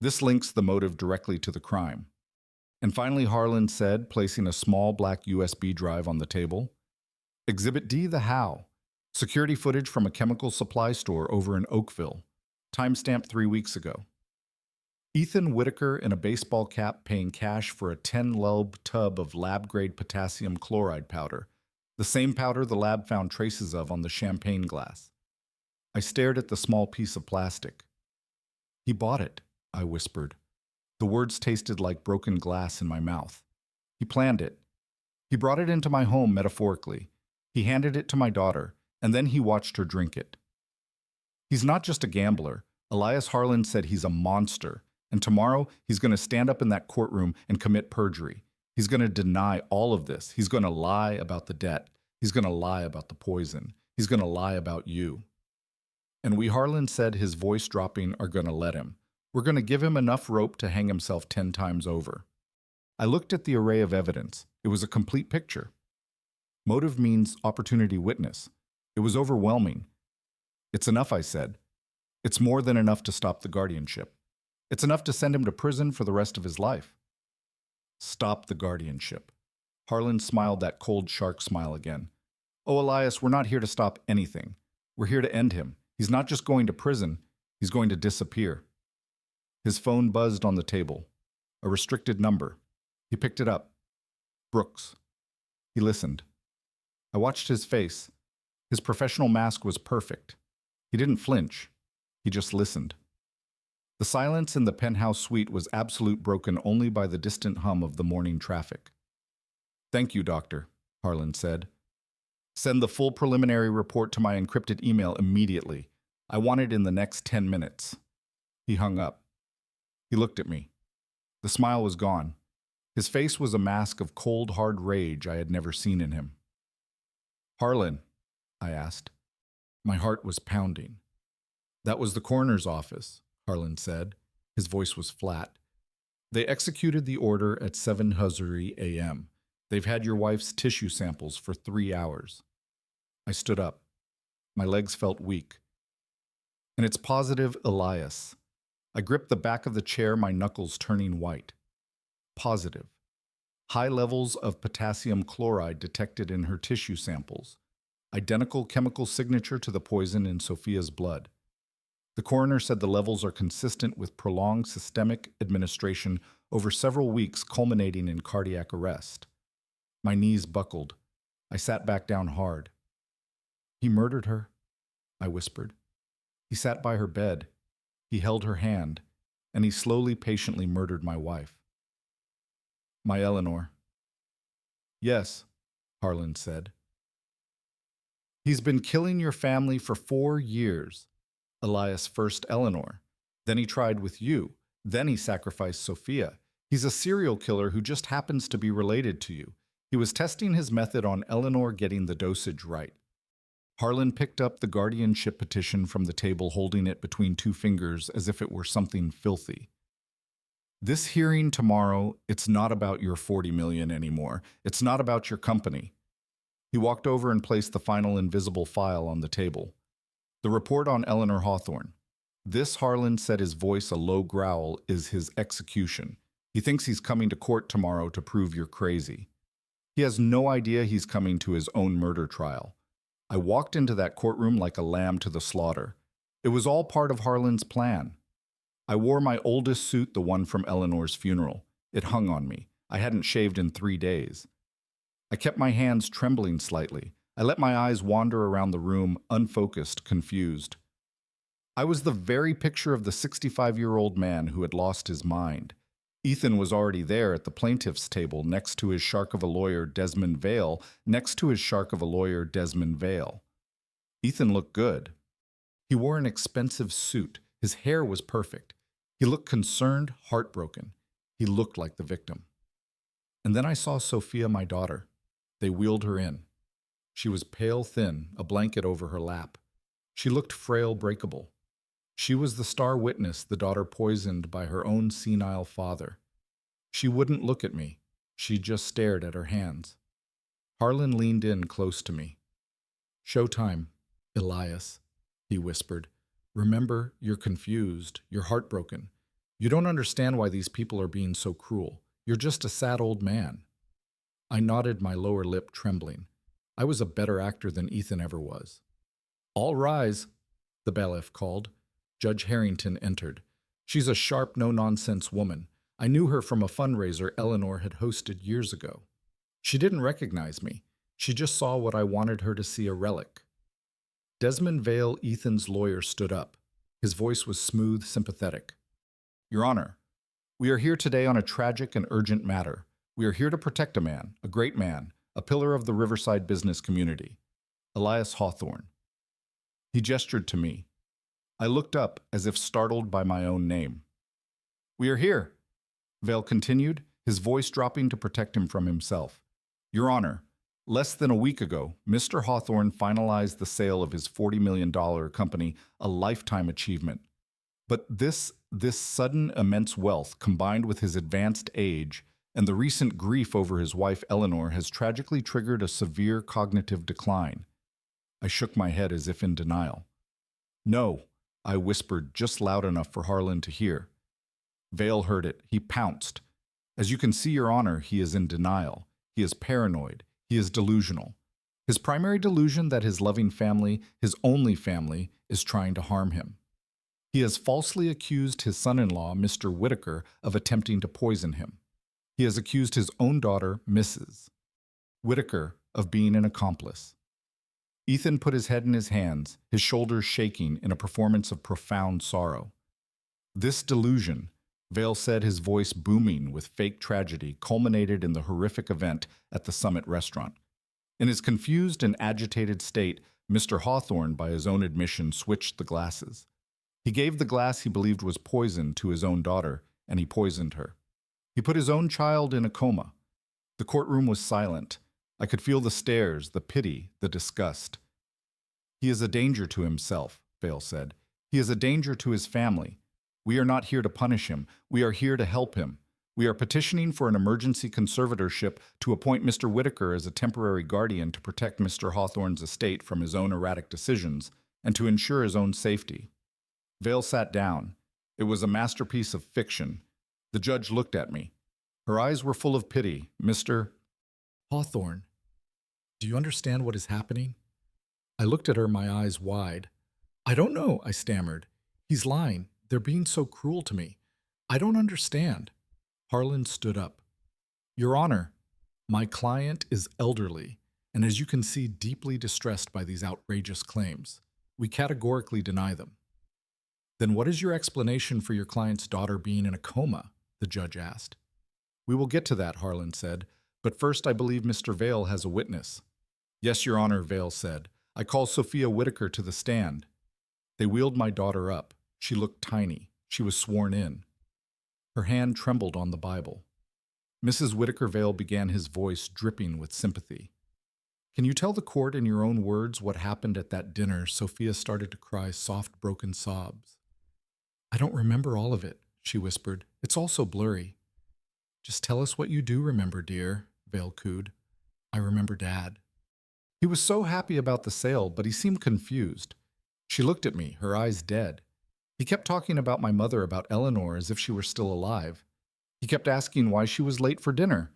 This links the motive directly to the crime. And finally, Harlan said, placing a small black USB drive on the table, Exhibit D, the how. Security footage from a chemical supply store over in Oakville. Timestamp 3 weeks ago. Ethan Whitaker in a baseball cap paying cash for a 10-lb tub of lab-grade potassium chloride powder, the same powder the lab found traces of on the champagne glass. I stared at the small piece of plastic. He bought it, I whispered. The words tasted like broken glass in my mouth. He planned it. He brought it into my home metaphorically. He handed it to my daughter, and then he watched her drink it. He's not just a gambler. Elias Harlan said he's a monster, and tomorrow he's going to stand up in that courtroom and commit perjury. He's going to deny all of this. He's going to lie about the debt. He's going to lie about the poison. He's going to lie about you. And we, Harlan said, his voice dropping, are going to let him. We're going to give him enough rope to hang himself 10 times over. I looked at the array of evidence. It was a complete picture. Motive means opportunity witness. It was overwhelming. It's enough, I said. It's more than enough to stop the guardianship. It's enough to send him to prison for the rest of his life. Stop the guardianship. Harlan smiled that cold shark smile again. Oh, Elias, we're not here to stop anything. We're here to end him. He's not just going to prison. He's going to disappear. His phone buzzed on the table. A restricted number. He picked it up. Brooks. He listened. I watched his face. His professional mask was perfect. He didn't flinch. He just listened. The silence in the penthouse suite was absolute, broken only by the distant hum of the morning traffic. Thank you, Doctor, Harlan said. Send the full preliminary report to my encrypted email immediately. I want it in the next 10 minutes. He hung up. He looked at me. The smile was gone. His face was a mask of cold, hard rage I had never seen in him. Harlan, I asked. My heart was pounding. That was the coroner's office, Harlan said. His voice was flat. They executed the order at 7:00 a.m. They've had your wife's tissue samples for 3 hours. I stood up. My legs felt weak. And it's positive, Elias. I gripped the back of the chair, my knuckles turning white. Positive. High levels of potassium chloride detected in her tissue samples. Identical chemical signature to the poison in Sophia's blood. The coroner said the levels are consistent with prolonged systemic administration over several weeks, culminating in cardiac arrest. My knees buckled. I sat back down hard. He murdered her, I whispered. He sat by her bed. He held her hand, and he slowly, patiently murdered my wife. My Eleanor. Yes, Harlan said. He's been killing your family for 4 years. Elias first Eleanor. Then he tried with you. Then he sacrificed Sophia. He's a serial killer who just happens to be related to you. He was testing his method on Eleanor getting the dosage right. Harlan picked up the guardianship petition from the table, holding it between 2 fingers as if it were something filthy. This hearing tomorrow, it's not about your $40 million anymore. It's not about your company. He walked over and placed the final invisible file on the table. The report on Eleanor Hawthorne. This, Harlan said, his voice a low growl, is his execution. He thinks he's coming to court tomorrow to prove you're crazy. He has no idea he's coming to his own murder trial. I walked into that courtroom like a lamb to the slaughter. It was all part of Harlan's plan. I wore my oldest suit, the one from Eleanor's funeral. It hung on me. I hadn't shaved in 3 days. I kept my hands trembling slightly. I let my eyes wander around the room, unfocused, confused. I was the very picture of the 65-year-old man who had lost his mind. Ethan was already there at the plaintiff's table, next to his shark of a lawyer, Desmond Vale, Ethan looked good. He wore an expensive suit. His hair was perfect. He looked concerned, heartbroken. He looked like the victim. And then I saw Sophia, my daughter. They wheeled her in. She was pale thin, a blanket over her lap. She looked frail, breakable. She was the star witness, the daughter poisoned by her own senile father. She wouldn't look at me. She just stared at her hands. Harlan leaned in close to me. "Showtime, Elias," he whispered. "Remember, you're confused. You're heartbroken. You don't understand why these people are being so cruel. You're just a sad old man." I nodded, my lower lip trembling. I was a better actor than Ethan ever was. "All rise," the bailiff called. Judge Harrington entered. She's a sharp, no-nonsense woman. I knew her from a fundraiser Eleanor had hosted years ago. She didn't recognize me. She just saw what I wanted her to see, a relic. Desmond Vale, Ethan's lawyer, stood up. His voice was smooth, sympathetic. "Your Honor, we are here today on a tragic and urgent matter. We are here to protect a man, a great man, a pillar of the Riverside business community, Elias Hawthorne." He gestured to me. I looked up as if startled by my own name. "We are here," Vale continued, his voice dropping to protect him from himself. "Your Honor, less than a week ago, Mr. Hawthorne finalized the sale of his $40 million company, a lifetime achievement. But this sudden immense wealth, combined with his advanced age and the recent grief over his wife Eleanor, has tragically triggered a severe cognitive decline." I shook my head as if in denial. "No," I whispered just loud enough for Harlan to hear. Vale heard it. He pounced. "As you can see, Your Honor, he is in denial. He is paranoid. He is delusional. His primary delusion that his loving family, his only family, is trying to harm him. He has falsely accused his son-in-law, Mr. Whitaker, of attempting to poison him. He has accused his own daughter, Mrs. Whitaker, of being an accomplice." Ethan put his head in his hands, his shoulders shaking in a performance of profound sorrow. "This delusion," Vale said, his voice booming with fake tragedy, culminated in the horrific event at the Summit restaurant. In his confused and agitated state, Mr. Hawthorne, by his own admission, switched the glasses. He gave the glass he believed was poison to his own daughter, and he poisoned her. He put his own child in a coma. The courtroom was silent. I could feel the stares, the pity, the disgust. "He is a danger to himself," Vale said. "He is a danger to his family. We are not here to punish him. We are here to help him. We are petitioning for an emergency conservatorship to appoint Mr. Whitaker as a temporary guardian to protect Mr. Hawthorne's estate from his own erratic decisions and to ensure his own safety." Vale sat down. It was a masterpiece of fiction. The judge looked at me. Her eyes were full of pity. "Mr. Hawthorne, do you understand what is happening?" I looked at her, my eyes wide. "I don't know," I stammered. "He's lying. They're being so cruel to me. I don't understand." Harlan stood up. "Your Honor, my client is elderly, and as you can see, deeply distressed by these outrageous claims. We categorically deny them." "Then what is your explanation for your client's daughter being in a coma?" the judge asked. "We will get to that," Harlan said, "but first I believe Mr. Vale has a witness." "Yes, Your Honor," Vale said. "I call Sophia Whitaker to the stand." They wheeled my daughter up. She looked tiny. She was sworn in. Her hand trembled on the Bible. Mrs. Whitaker, Vale began, his voice dripping with sympathy. "Can you tell the court in your own words what happened at that dinner?" Sophia started to cry soft, broken sobs. "I don't remember all of it," she whispered. "It's all so blurry." "Just tell us what you do remember, dear," Vale cooed. "I remember Dad. He was so happy about the sale, but he seemed confused." She looked at me, her eyes dead. "He kept talking about my mother, about Eleanor, as if she were still alive. He kept asking why she was late for dinner."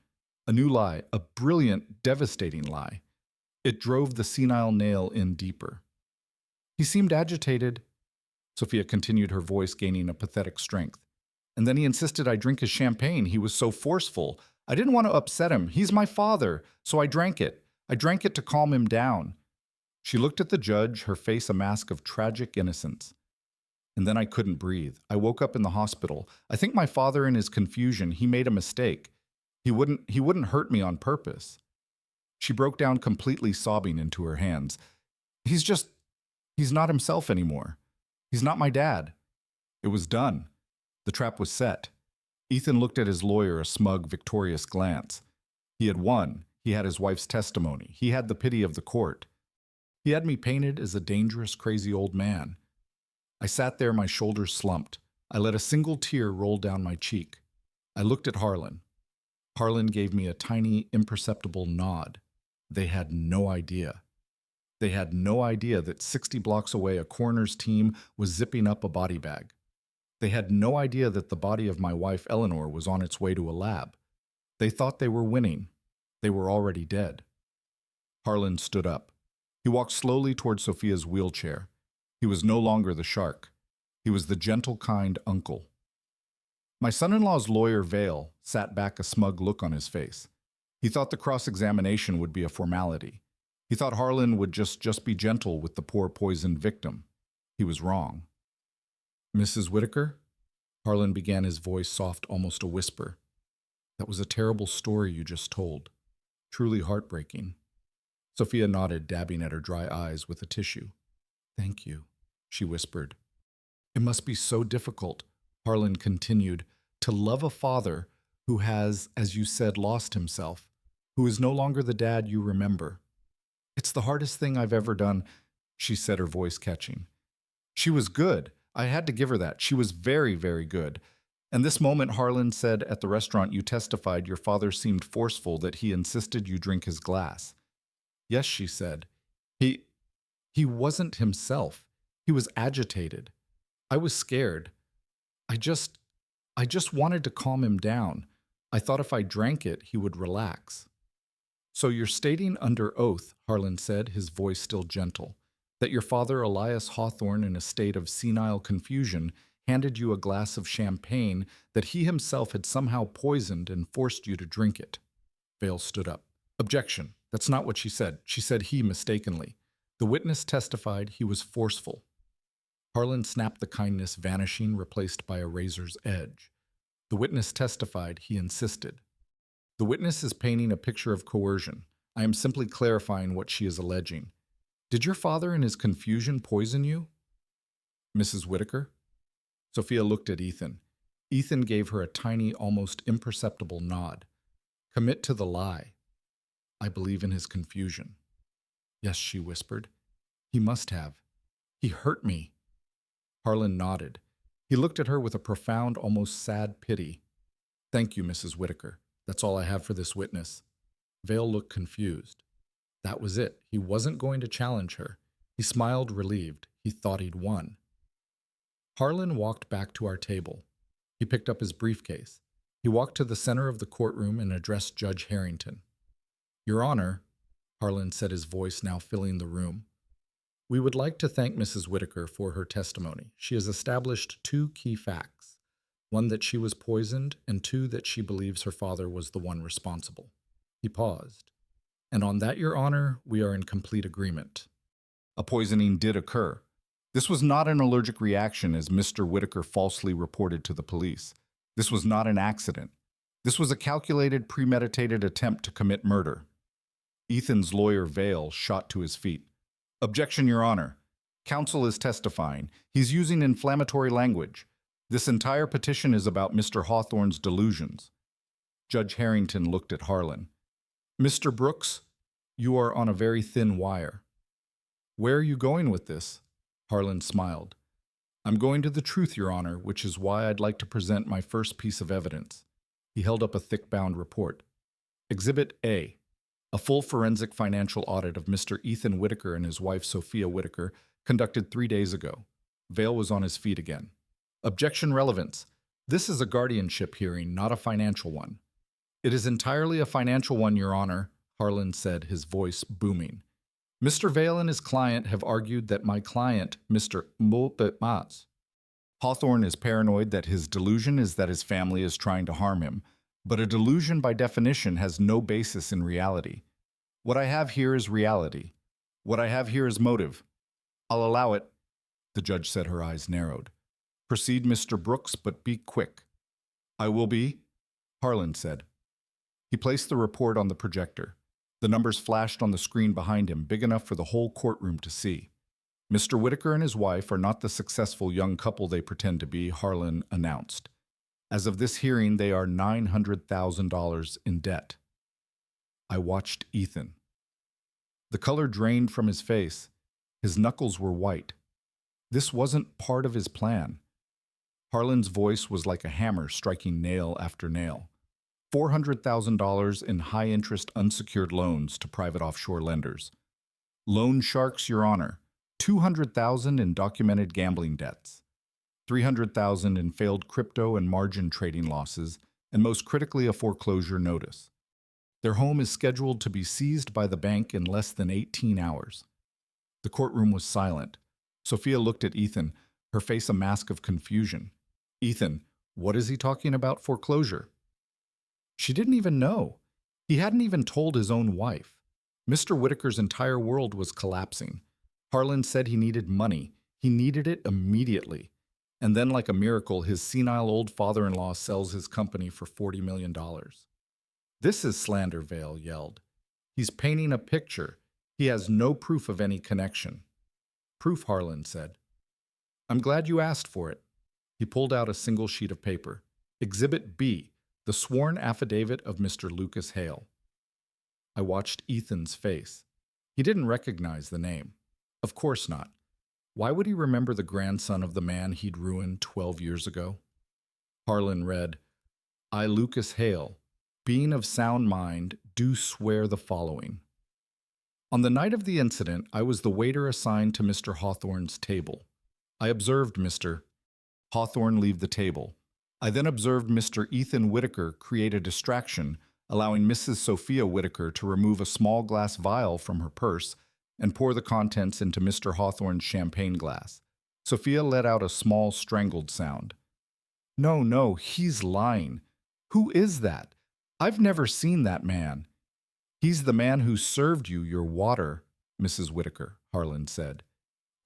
A new lie, a brilliant, devastating lie. It drove the senile nail in deeper. "He seemed agitated," Sophia continued, her voice gaining a pathetic strength. "And then he insisted I drink his champagne. He was so forceful. I didn't want to upset him. He's my father, so I drank it. I drank it to calm him down." She looked at the judge, her face a mask of tragic innocence. "And then I couldn't breathe. I woke up in the hospital. I think my father, in his confusion, he made a mistake. He wouldn't hurt me on purpose." She broke down completely, sobbing into her hands. He's not himself anymore. He's not my dad. It was done. The trap was set. Ethan looked at his lawyer, a smug, victorious glance. He had won. He had his wife's testimony. He had the pity of the court. He had me painted as a dangerous, crazy old man. I sat there, my shoulders slumped. I let a single tear roll down my cheek. I looked at Harlan. Harlan gave me a tiny, imperceptible nod. They had no idea. They had no idea that 60 blocks away a coroner's team was zipping up a body bag. They had no idea that the body of my wife Eleanor was on its way to a lab. They thought they were winning. They were already dead. Harlan stood up. He walked slowly toward Sophia's wheelchair. He was no longer the shark. He was the gentle, kind uncle. My son-in-law's lawyer, Vale, sat back, a smug look on his face. He thought the cross-examination would be a formality. He thought Harlan would just be gentle with the poor poisoned victim. He was wrong. Mrs. Whitaker? Harlan began, his voice soft, almost a whisper. That was a terrible story you just told. Truly heartbreaking. Sophia nodded, dabbing at her dry eyes with a tissue. Thank you, she whispered. It must be so difficult, Harlan continued, to love a father who has, as you said, lost himself, who is no longer the dad you remember. It's the hardest thing I've ever done, she said, her voice catching. She was good. I had to give her that. She was very, very good. And this moment, Harlan said, at the restaurant you testified your father seemed forceful, that he insisted you drink his glass. Yes, she said. He wasn't himself. He was agitated. I was scared. I just wanted to calm him down. I thought if I drank it, he would relax. So you're stating under oath, Harlan said, his voice still gentle, that your father, Elias Hawthorne, in a state of senile confusion, handed you a glass of champagne that he himself had somehow poisoned and forced you to drink it. Vale stood up. Objection. That's not what she said. She said he mistakenly. The witness testified he was forceful. Harlan snapped the kindness, vanishing, replaced by a razor's edge. The witness testified he insisted. The witness is painting a picture of coercion. I am simply clarifying what she is alleging. Did your father in his confusion poison you? Mrs. Whitaker? Sophia looked at Ethan. Ethan gave her a tiny, almost imperceptible nod. Commit to the lie. I believe in his confusion. Yes, she whispered. He must have. He hurt me. Harlan nodded. He looked at her with a profound, almost sad pity. Thank you, Mrs. Whitaker. That's all I have for this witness. Vale looked confused. That was it. He wasn't going to challenge her. He smiled, relieved. He thought he'd won. Harlan walked back to our table. He picked up his briefcase. He walked to the center of the courtroom and addressed Judge Harrington. Your Honor, Harlan said, his voice now filling the room, we would like to thank Mrs. Whitaker for her testimony. She has established two key facts. One, that she was poisoned, and two, that she believes her father was the one responsible. He paused. And on that, Your Honor, we are in complete agreement. A poisoning did occur. This was not an allergic reaction, as Mr. Whitaker falsely reported to the police. This was not an accident. This was a calculated, premeditated attempt to commit murder. Ethan's lawyer, Vale, shot to his feet. Objection, Your Honor. Counsel is testifying. He's using inflammatory language. This entire petition is about Mr. Hawthorne's delusions. Judge Harrington looked at Harlan. Mr. Brooks, you are on a very thin wire. Where are you going with this? Harlan smiled. I'm going to the truth, Your Honor, which is why I'd like to present my first piece of evidence. He held up a thick-bound report. Exhibit A. A full forensic financial audit of Mr. Ethan Whitaker and his wife Sophia Whitaker, conducted 3 days ago. Vale was on his feet again. Objection relevance. This is a guardianship hearing, not a financial one. It is entirely a financial one, Your Honor, Harlan said, his voice booming. Mr. Vale and his client have argued that my client, Mr. Mbopetmas Hawthorne, is paranoid that his delusion is that his family is trying to harm him, but a delusion by definition has no basis in reality. What I have here is reality. What I have here is motive. I'll allow it, the judge said, her eyes narrowed. Proceed, Mr. Brooks, but be quick. I will be, Harlan said. He placed the report on the projector. The numbers flashed on the screen behind him, big enough for the whole courtroom to see. Mr. Whitaker and his wife are not the successful young couple they pretend to be, Harlan announced. As of this hearing, they are $900,000 in debt. I watched Ethan. The color drained from his face. His knuckles were white. This wasn't part of his plan. Harlan's voice was like a hammer striking nail after nail. $400,000 in high-interest unsecured loans to private offshore lenders. Loan sharks, Your Honor. $200,000 in documented gambling debts. $300,000 in failed crypto and margin trading losses, and most critically, a foreclosure notice. Their home is scheduled to be seized by the bank in less than 18 hours. The courtroom was silent. Sophia looked at Ethan, her face a mask of confusion. Ethan, what is he talking about foreclosure? She didn't even know. He hadn't even told his own wife. Mr. Whitaker's entire world was collapsing. Harlan said he needed money. He needed it immediately. And then, like a miracle, his senile old father-in-law sells his company for $40 million. This is slander, Vale yelled. He's painting a picture. He has no proof of any connection. Proof, Harlan said. I'm glad you asked for it. He pulled out a single sheet of paper. Exhibit B, the sworn affidavit of Mr. Lucas Hale. I watched Ethan's face. He didn't recognize the name. Of course not. Why would he remember the grandson of the man he'd ruined 12 years ago? Harlan read, I, Lucas Hale, being of sound mind, do swear the following. On the night of the incident, I was the waiter assigned to Mr. Hawthorne's table. I observed Mr. Hawthorne leave the table. I then observed Mr. Ethan Whitaker create a distraction, allowing Mrs. Sophia Whitaker to remove a small glass vial from her purse and pour the contents into Mr. Hawthorne's champagne glass. Sophia let out a small, strangled sound. No, he's lying. Who is that? I've never seen that man. He's the man who served you your water, Mrs. Whitaker, Harlan said.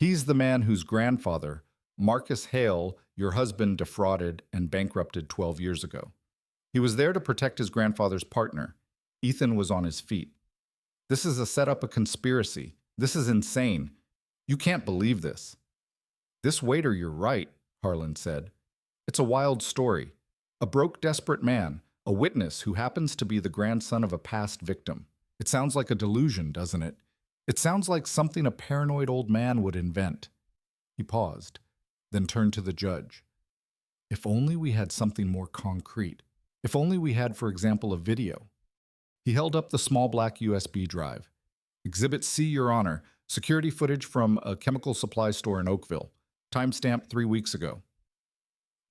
He's the man whose grandfather, Marcus Hale, your husband defrauded and bankrupted 12 years ago. He was there to protect his grandfather's partner. Ethan was on his feet. This is a setup, a conspiracy. This is insane. You can't believe this. This waiter, you're right, Harlan said. It's a wild story. A broke, desperate man, a witness who happens to be the grandson of a past victim. It sounds like a delusion, doesn't it? It sounds like something a paranoid old man would invent. He paused, then turned to the judge. If only we had something more concrete. If only we had, for example, a video. He held up the small black USB drive. Exhibit C, Your Honor, security footage from a chemical supply store in Oakville. Timestamped 3 weeks ago.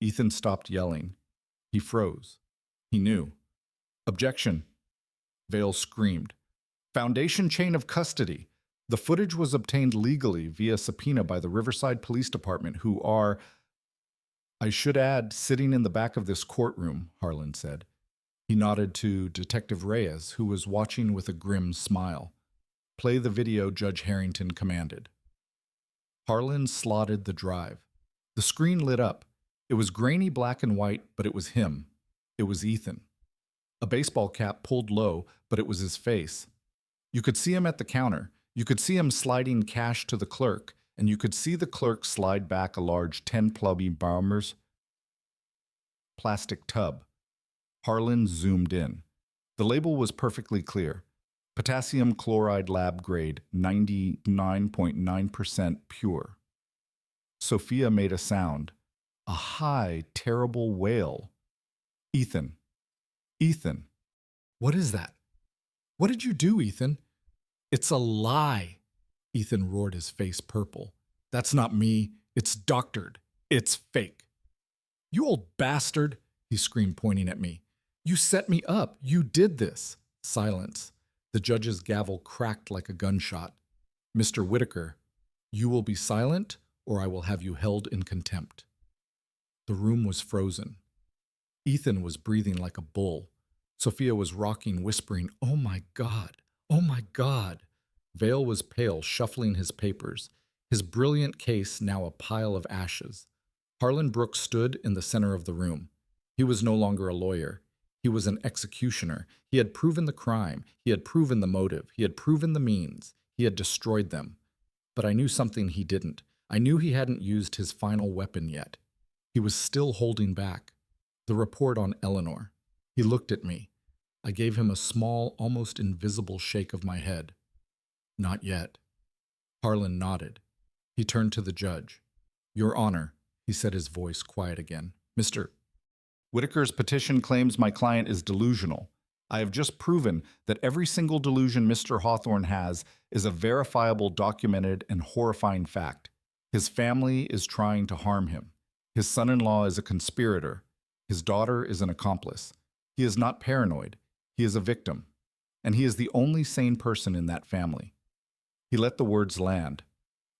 Ethan stopped yelling. He froze. He knew. Objection. Vale screamed. Foundation chain of custody. The footage was obtained legally via subpoena by the Riverside Police Department, who are, I should add, sitting in the back of this courtroom, Harlan said. He nodded to Detective Reyes, who was watching with a grim smile. Play the video, Judge Harrington commanded. Harlan slotted the drive. The screen lit up. It was grainy black and white, but it was him. It was Ethan. A baseball cap pulled low, but it was his face. You could see him at the counter. You could see him sliding cash to the clerk, and you could see the clerk slide back a large 10 Plumby Baumers plastic tub. Harlan zoomed in. The label was perfectly clear. Potassium chloride lab grade, 99.9% pure. Sophia made a sound. A high, terrible wail. Ethan. Ethan. What is that? What did you do, Ethan? It's a lie. Ethan roared, his face purple. That's not me. It's doctored. It's fake. You old bastard, he screamed, pointing at me. You set me up. You did this. Silence. The judge's gavel cracked like a gunshot. Mr. Whitaker, you will be silent, or I will have you held in contempt. The room was frozen. Ethan was breathing like a bull. Sophia was rocking, whispering, "Oh my God! Oh my God!" Vale was pale, shuffling his papers, his brilliant case now a pile of ashes. Harlan Brooks stood in the center of the room. He was no longer a lawyer. He was an executioner. He had proven the crime. He had proven the motive. He had proven the means. He had destroyed them. But I knew something he didn't. I knew he hadn't used his final weapon yet. He was still holding back. The report on Eleanor. He looked at me. I gave him a small, almost invisible shake of my head. Not yet. Harlan nodded. He turned to the judge. Your Honor, he said, his voice quiet again. Mr. Whitaker's petition claims my client is delusional. I have just proven that every single delusion Mr. Hawthorne has is a verifiable, documented, and horrifying fact. His family is trying to harm him. His son-in-law is a conspirator. His daughter is an accomplice. He is not paranoid. He is a victim. And he is the only sane person in that family. He let the words land.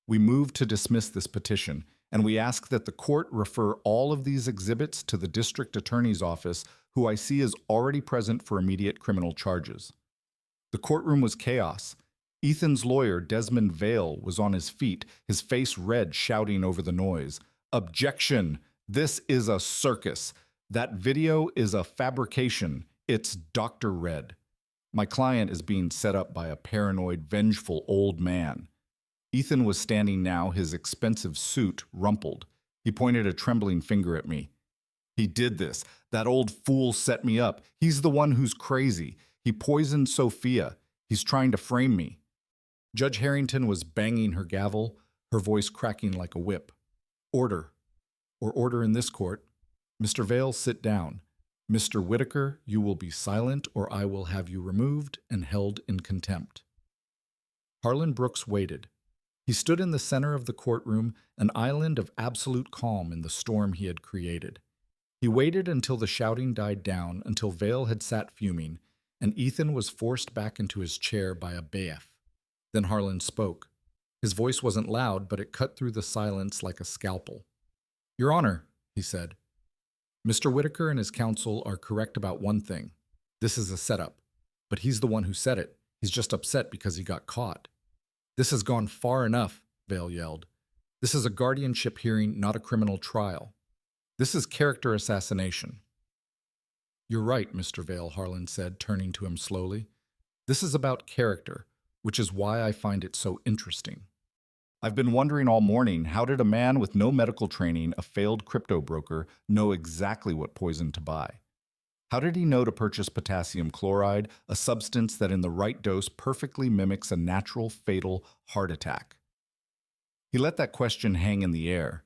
We moved to dismiss this petition, and we ask that the court refer all of these exhibits to the district attorney's office, who I see is already present for immediate criminal charges. The courtroom was chaos. Ethan's lawyer, Desmond Vale, was on his feet, his face red, shouting over the noise. Objection! This is a circus. That video is a fabrication. It's Dr. Red. My client is being set up by a paranoid, vengeful old man. Ethan was standing now, his expensive suit rumpled. He pointed a trembling finger at me. He did this. That old fool set me up. He's the one who's crazy. He poisoned Sophia. He's trying to frame me. Judge Harrington was banging her gavel, her voice cracking like a whip. Order. Or order in this court. Mr. Vale, sit down. Mr. Whitaker, you will be silent or I will have you removed and held in contempt. Harlan Brooks waited. He stood in the center of the courtroom, an island of absolute calm in the storm he had created. He waited until the shouting died down, until Vale had sat fuming, and Ethan was forced back into his chair by a bailiff. Then Harlan spoke. His voice wasn't loud, but it cut through the silence like a scalpel. Your Honor, he said, Mr. Whitaker and his counsel are correct about one thing. This is a setup. But he's the one who said it. He's just upset because he got caught. This has gone far enough, Vale yelled. This is a guardianship hearing, not a criminal trial. This is character assassination. You're right, Mr. Vale, Harlan said, turning to him slowly. This is about character, which is why I find it so interesting. I've been wondering all morning, how did a man with no medical training, a failed crypto broker, know exactly what poison to buy? How did he know to purchase potassium chloride, a substance that in the right dose perfectly mimics a natural, fatal heart attack? He let that question hang in the air.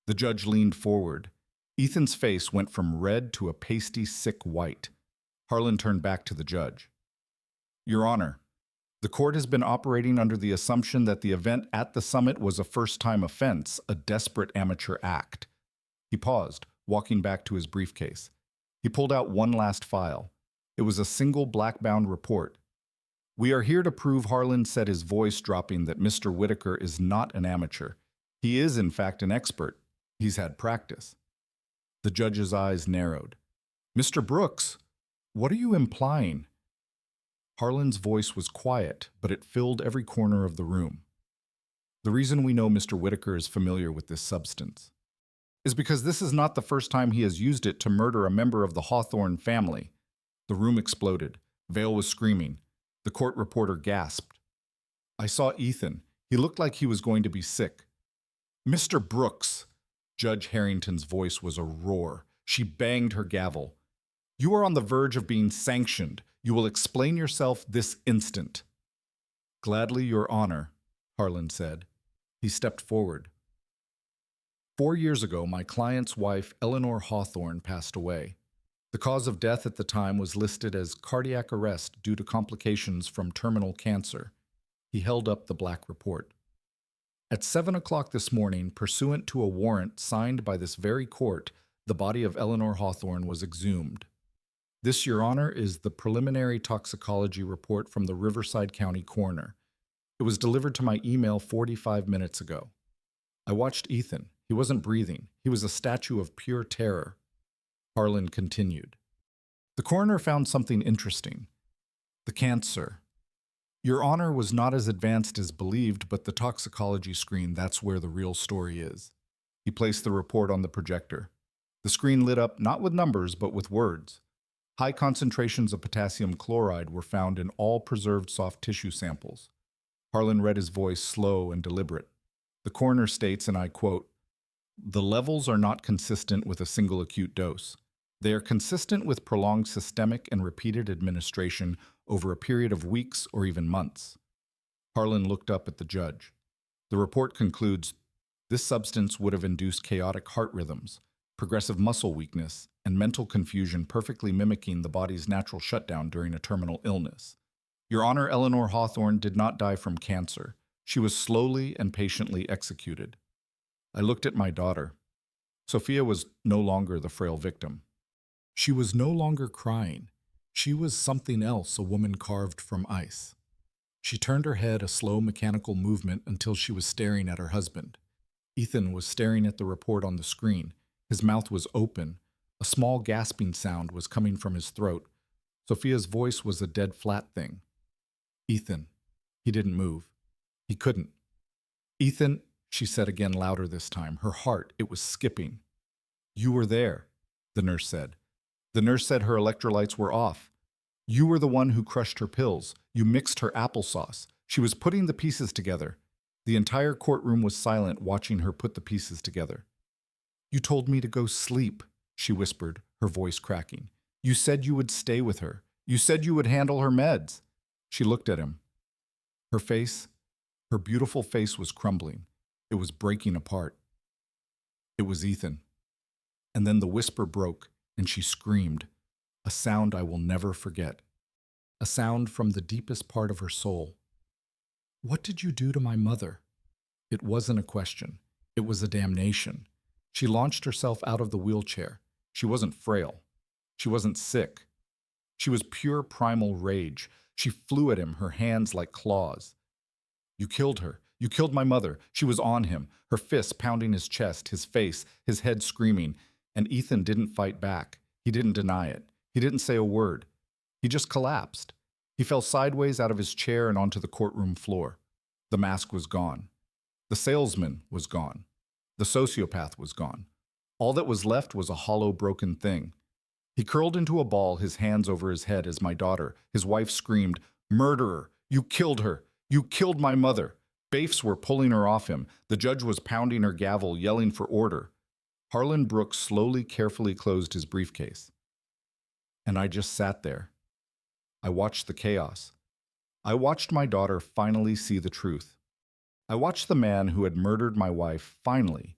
The judge leaned forward. Ethan's face went from red to a pasty, sick white. Harlan turned back to the judge. Your Honor, the court has been operating under the assumption that the event at the summit was a first-time offense, a desperate amateur act. He paused, walking back to his briefcase. He pulled out one last file. It was a single black-bound report. We are here to prove, Harlan said, his voice dropping, that Mr. Whitaker is not an amateur. He is, in fact, an expert. He's had practice. The judge's eyes narrowed. Mr. Brooks, what are you implying? Harlan's voice was quiet, but it filled every corner of the room. The reason we know Mr. Whitaker is familiar with this substance is because this is not the first time he has used it to murder a member of the Hawthorne family. The room exploded. Vale was screaming. The court reporter gasped. I saw Ethan. He looked like he was going to be sick. Mr. Brooks! Judge Harrington's voice was a roar. She banged her gavel. You are on the verge of being sanctioned. You will explain yourself this instant. Gladly, Your Honor, Harlan said. He stepped forward. 4 years ago, my client's wife, Eleanor Hawthorne, passed away. The cause of death at the time was listed as cardiac arrest due to complications from terminal cancer. He held up the black report. At 7 o'clock this morning, pursuant to a warrant signed by this very court, the body of Eleanor Hawthorne was exhumed. This, Your Honor, is the preliminary toxicology report from the Riverside County coroner. It was delivered to my email 45 minutes ago. I watched Ethan. He wasn't breathing. He was a statue of pure terror. Harlan continued. The coroner found something interesting. The cancer. Your Honor was not as advanced as believed, but the toxicology screen, that's where the real story is. He placed the report on the projector. The screen lit up not with numbers, but with words. High concentrations of potassium chloride were found in all preserved soft tissue samples. Harlan read his voice slow and deliberate. The coroner states, and I quote, "The levels are not consistent with a single acute dose. They are consistent with prolonged systemic and repeated administration over a period of weeks or even months." Harlan looked up at the judge. The report concludes, this substance would have induced chaotic heart rhythms, progressive muscle weakness, and mental confusion, perfectly mimicking the body's natural shutdown during a terminal illness. Your Honor, Eleanor Hawthorne did not die from cancer. She was slowly and patiently executed. I looked at my daughter. Sophia was no longer the frail victim. She was no longer crying. She was something else, a woman carved from ice. She turned her head, a slow mechanical movement, until she was staring at her husband. Ethan was staring at the report on the screen. His mouth was open. A small gasping sound was coming from his throat. Sophia's voice was a dead flat thing. "Ethan." He didn't move. He couldn't. "Ethan," she said again, louder this time. Her heart, it was skipping. "You were there," the nurse said. The nurse said her electrolytes were off. "You were the one who crushed her pills. You mixed her applesauce. She was putting the pieces together." The entire courtroom was silent, watching her put the pieces together. "You told me to go sleep," she whispered, her voice cracking. "You said you would stay with her. You said you would handle her meds." She looked at him. Her face, her beautiful face, was crumbling. It was breaking apart. It was Ethan. And then the whisper broke, and she screamed, a sound I will never forget, a sound from the deepest part of her soul. "What did you do to my mother?" It wasn't a question. It was a damnation. She launched herself out of the wheelchair. She wasn't frail. She wasn't sick. She was pure primal rage. She flew at him, her hands like claws. "You killed her. You killed my mother." She was on him, her fists pounding his chest, his face, his head screaming. And Ethan didn't fight back. He didn't deny it. He didn't say a word. He just collapsed. He fell sideways out of his chair and onto the courtroom floor. The mask was gone. The salesman was gone. The sociopath was gone. All that was left was a hollow, broken thing. He curled into a ball, his hands over his head, as my daughter, his wife, screamed, "Murderer! You killed her! You killed my mother!" Baifs were pulling her off him. The judge was pounding her gavel, yelling for order. Harlan Brooks slowly, carefully closed his briefcase. And I just sat there. I watched the chaos. I watched my daughter finally see the truth. I watched the man who had murdered my wife finally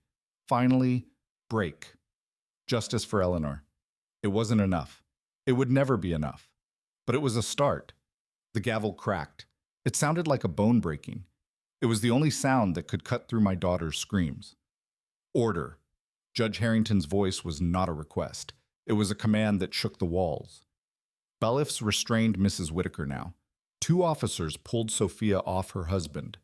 break. Justice for Eleanor. It wasn't enough. It would never be enough. But it was a start. The gavel cracked. It sounded like a bone breaking. It was the only sound that could cut through my daughter's screams. Order. Judge Harrington's voice was not a request. It was a command that shook the walls. Bailiffs restrained Mrs. Whitaker now. 2 officers pulled Sophia off her husband.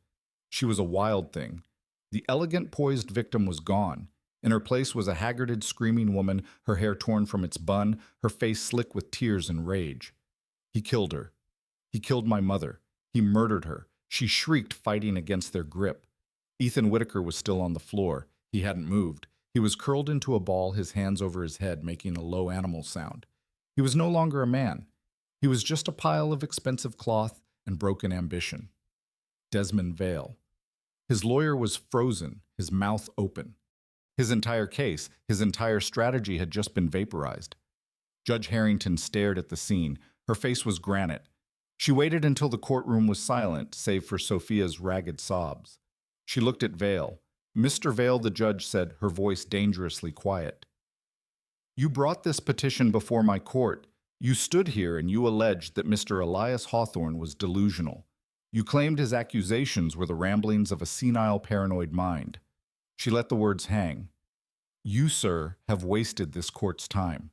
She was a wild thing. The elegant, poised victim was gone. In her place was a haggarded, screaming woman, her hair torn from its bun, her face slick with tears and rage. He killed her. He killed my mother. He murdered her. She shrieked, fighting against their grip. Ethan Whitaker was still on the floor. He hadn't moved. He was curled into a ball, his hands over his head, making a low animal sound. He was no longer a man. He was just a pile of expensive cloth and broken ambition. Desmond Vale. His lawyer was frozen, his mouth open. His entire case, his entire strategy had just been vaporized. Judge Harrington stared at the scene. Her face was granite. She waited until the courtroom was silent, save for Sophia's ragged sobs. She looked at Vale. "Mr. Vale," the judge said, her voice dangerously quiet. "You brought this petition before my court. You stood here and you alleged that Mr. Elias Hawthorne was delusional. You claimed his accusations were the ramblings of a senile, paranoid mind." She let the words hang. "You, sir, have wasted this court's time.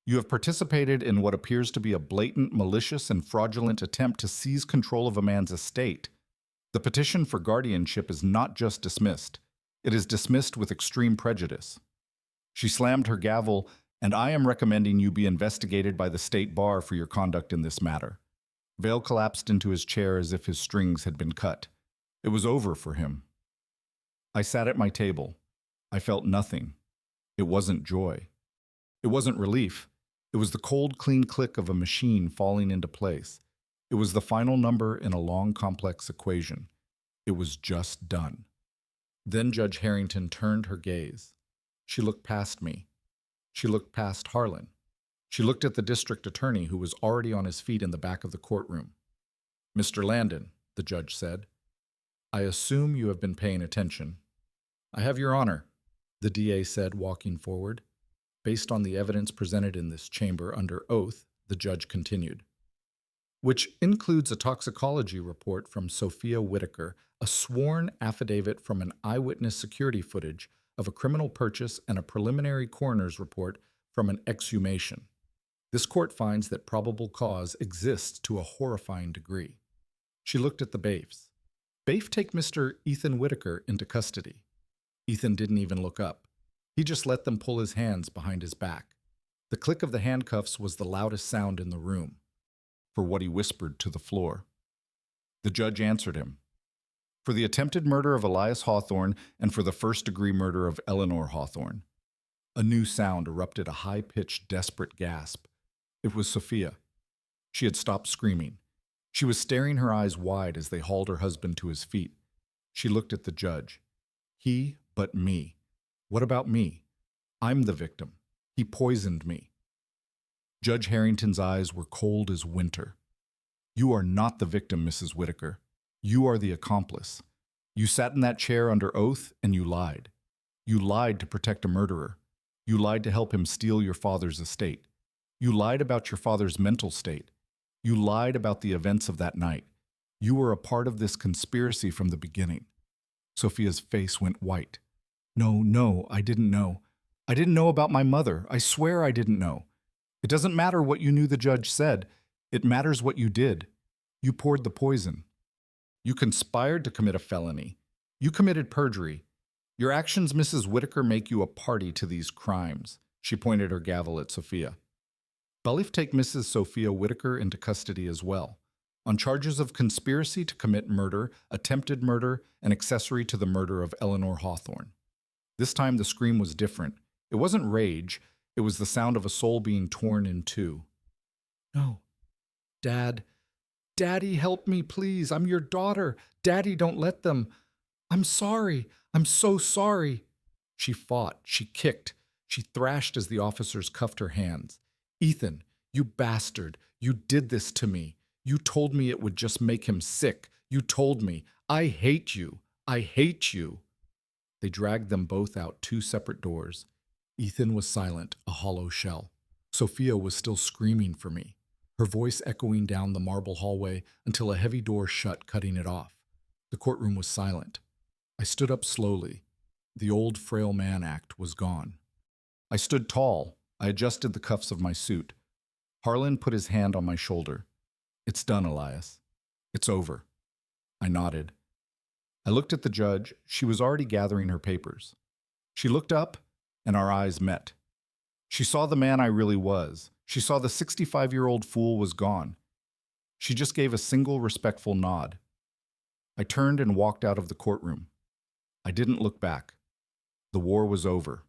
You have participated in what appears to be a blatant, malicious, and fraudulent attempt to seize control of a man's estate. The petition for guardianship is not just dismissed. It is dismissed with extreme prejudice." She slammed her gavel, "And I am recommending you be investigated by the state bar for your conduct in this matter." Vale collapsed into his chair as if his strings had been cut. It was over for him. I sat at my table. I felt nothing. It wasn't joy. It wasn't relief. It was the cold, clean click of a machine falling into place. It was the final number in a long, complex equation. It was just done. Then Judge Harrington turned her gaze. She looked past me. She looked past Harlan. She looked at the district attorney who was already on his feet in the back of the courtroom. "Mr. Landon," the judge said, "I assume you have been paying attention." "I have, Your Honor," the DA said, walking forward. Based on the evidence presented in this chamber under oath, the judge continued, which includes a toxicology report from Sophia Whitaker, a sworn affidavit from an eyewitness security footage of a criminal purchase, and a preliminary coroner's report from an exhumation. This court finds that probable cause exists to a horrifying degree. She looked at the bailiffs. "Bailiff, take Mr. Ethan Whitaker into custody." Ethan didn't even look up. He just let them pull his hands behind his back. The click of the handcuffs was the loudest sound in the room, for what he whispered to the floor. The judge answered him. "For the attempted murder of Elias Hawthorne and for the first-degree murder of Eleanor Hawthorne." A new sound erupted, a high-pitched, desperate gasp. It was Sophia. She had stopped screaming. She was staring her eyes wide as they hauled her husband to his feet. She looked at the judge. "He, but me. What about me? I'm the victim. He poisoned me." Judge Harrington's eyes were cold as winter. "You are not the victim, Mrs. Whitaker. You are the accomplice. You sat in that chair under oath and you lied. You lied to protect a murderer. You lied to help him steal your father's estate. You lied about your father's mental state. You lied about the events of that night. You were a part of this conspiracy from the beginning." Sophia's face went white. No, I didn't know. I didn't know about my mother. I swear I didn't know. It doesn't matter what you knew," the judge said. "It matters what you did. You poured the poison. You conspired to commit a felony. You committed perjury. Your actions, Mrs. Whitaker, make you a party to these crimes." She pointed her gavel at Sophia. "Bailiff, take Mrs. Sophia Whitaker into custody as well, on charges of conspiracy to commit murder, attempted murder, and accessory to the murder of Eleanor Hawthorne." This time the scream was different. It wasn't rage. It was the sound of a soul being torn in two. "No. Daddy, help me, please. I'm your daughter. Daddy, don't let them. I'm sorry. I'm so sorry." She fought. She kicked. She thrashed as the officers cuffed her hands. "Ethan, you bastard. You did this to me. You told me it would just make him sick. You told me. I hate you. I hate you." They dragged them both out two separate doors. Ethan was silent, a hollow shell. Sophia was still screaming for me, her voice echoing down the marble hallway until a heavy door shut, cutting it off. The courtroom was silent. I stood up slowly. The old frail man act was gone. I stood tall. I adjusted the cuffs of my suit. Harlan put his hand on my shoulder. "It's done, Elias. It's over." I nodded. I looked at the judge. She was already gathering her papers. She looked up, and our eyes met. She saw the man I really was. She saw the 65-year-old fool was gone. She just gave a single respectful nod. I turned and walked out of the courtroom. I didn't look back. The war was over.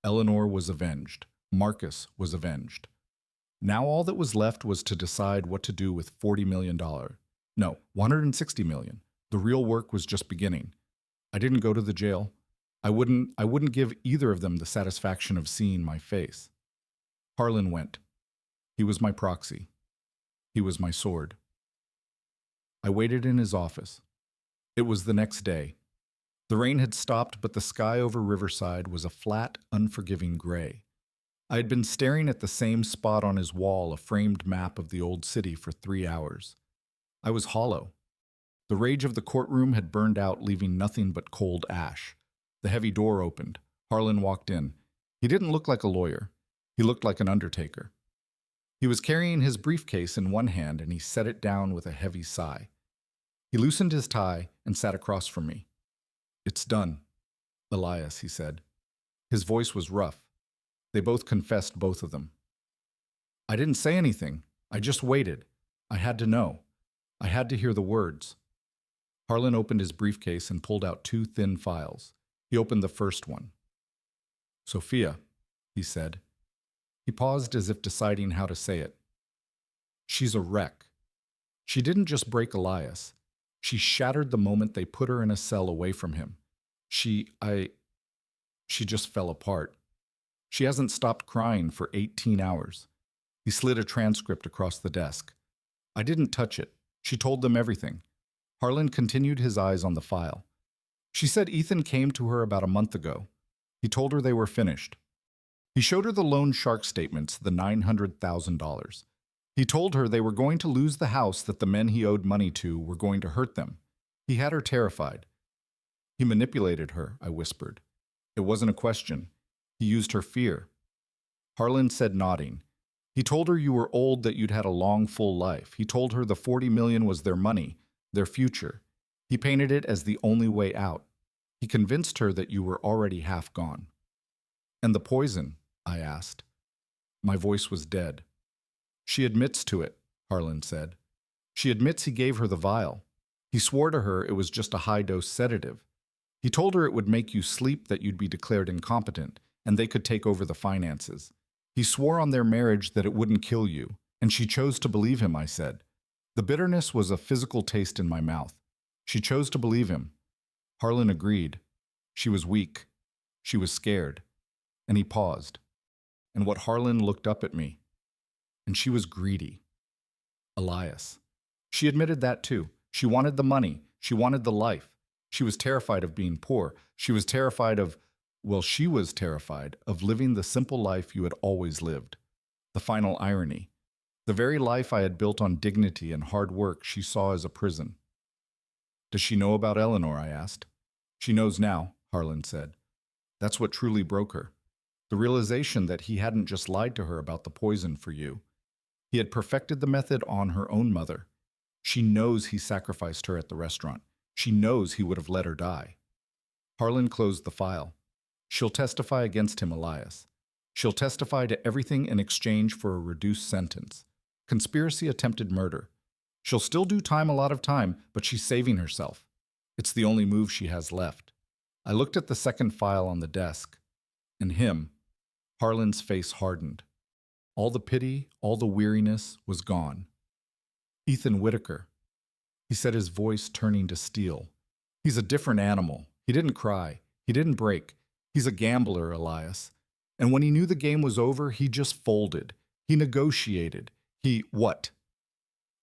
Eleanor was avenged. Marcus was avenged. Now all that was left was to decide what to do with $40 million. No, $160 million. The real work was just beginning. I didn't go to the jail. I wouldn't give either of them the satisfaction of seeing my face. Harlan went. He was my proxy. He was my sword. I waited in his office. It was the next day. The rain had stopped, but the sky over Riverside was a flat, unforgiving gray. I had been staring at the same spot on his wall, a framed map of the old city, for 3 hours. I was hollow. The rage of the courtroom had burned out, leaving nothing but cold ash. The heavy door opened. Harlan walked in. He didn't look like a lawyer. He looked like an undertaker. He was carrying his briefcase in one hand, and he set it down with a heavy sigh. He loosened his tie and sat across from me. "It's done, Elias," he said. His voice was rough. They both confessed, both of them. I didn't say anything. I just waited. I had to know. I had to hear the words. Harlan opened his briefcase and pulled out 2 thin files. He opened the first one. "Sophia," he said. He paused as if deciding how to say it. "She's a wreck. She didn't just break Elias. She shattered the moment they put her in a cell away from him. She, I, she just fell apart. She hasn't stopped crying for 18 hours. He slid a transcript across the desk. I didn't touch it. She told them everything. Harlan continued his eyes on the file. She said Ethan came to her about a month ago. He told her they were finished. He showed her the loan shark statements, the $900,000. He told her they were going to lose the house, that the men he owed money to were going to hurt them. He had her terrified. He manipulated her, I whispered. It wasn't a question. He used her fear. Harlan said, nodding. He told her you were old, that you'd had a long, full life. He told her the $40 million was their money, their future. He painted it as the only way out. He convinced her that you were already half gone. And the poison? I asked. My voice was dead. She admits to it, Harlan said. She admits he gave her the vial. He swore to her it was just a high-dose sedative. He told her it would make you sleep, that you'd be declared incompetent, and they could take over the finances. He swore on their marriage that it wouldn't kill you, and she chose to believe him, I said. The bitterness was a physical taste in my mouth. She chose to believe him. Harlan agreed. She was weak. She was scared. And he paused. And what Harlan looked up at me. And she was greedy. Elias. She admitted that too. She wanted the money. She wanted the life. She was terrified of being poor. She was terrified of, she was terrified of living the simple life you had always lived. The final irony. The very life I had built on dignity and hard work she saw as a prison. Does she know about Eleanor? I asked. She knows now, Harlan said. That's what truly broke her. The realization that he hadn't just lied to her about the poison for you. He had perfected the method on her own mother. She knows he sacrificed her at the restaurant. She knows he would have let her die. Harlan closed the file. She'll testify against him, Elias. She'll testify to everything in exchange for a reduced sentence. Conspiracy, attempted murder. She'll still do time, a lot of time, but she's saving herself. It's the only move she has left. I looked at the second file on the desk. And him. Harlan's face hardened. All the pity, all the weariness was gone. Ethan Whitaker. He said, his voice turning to steel. He's a different animal. He didn't cry. He didn't break. He's a gambler, Elias. And when he knew the game was over, he just folded. He negotiated. What?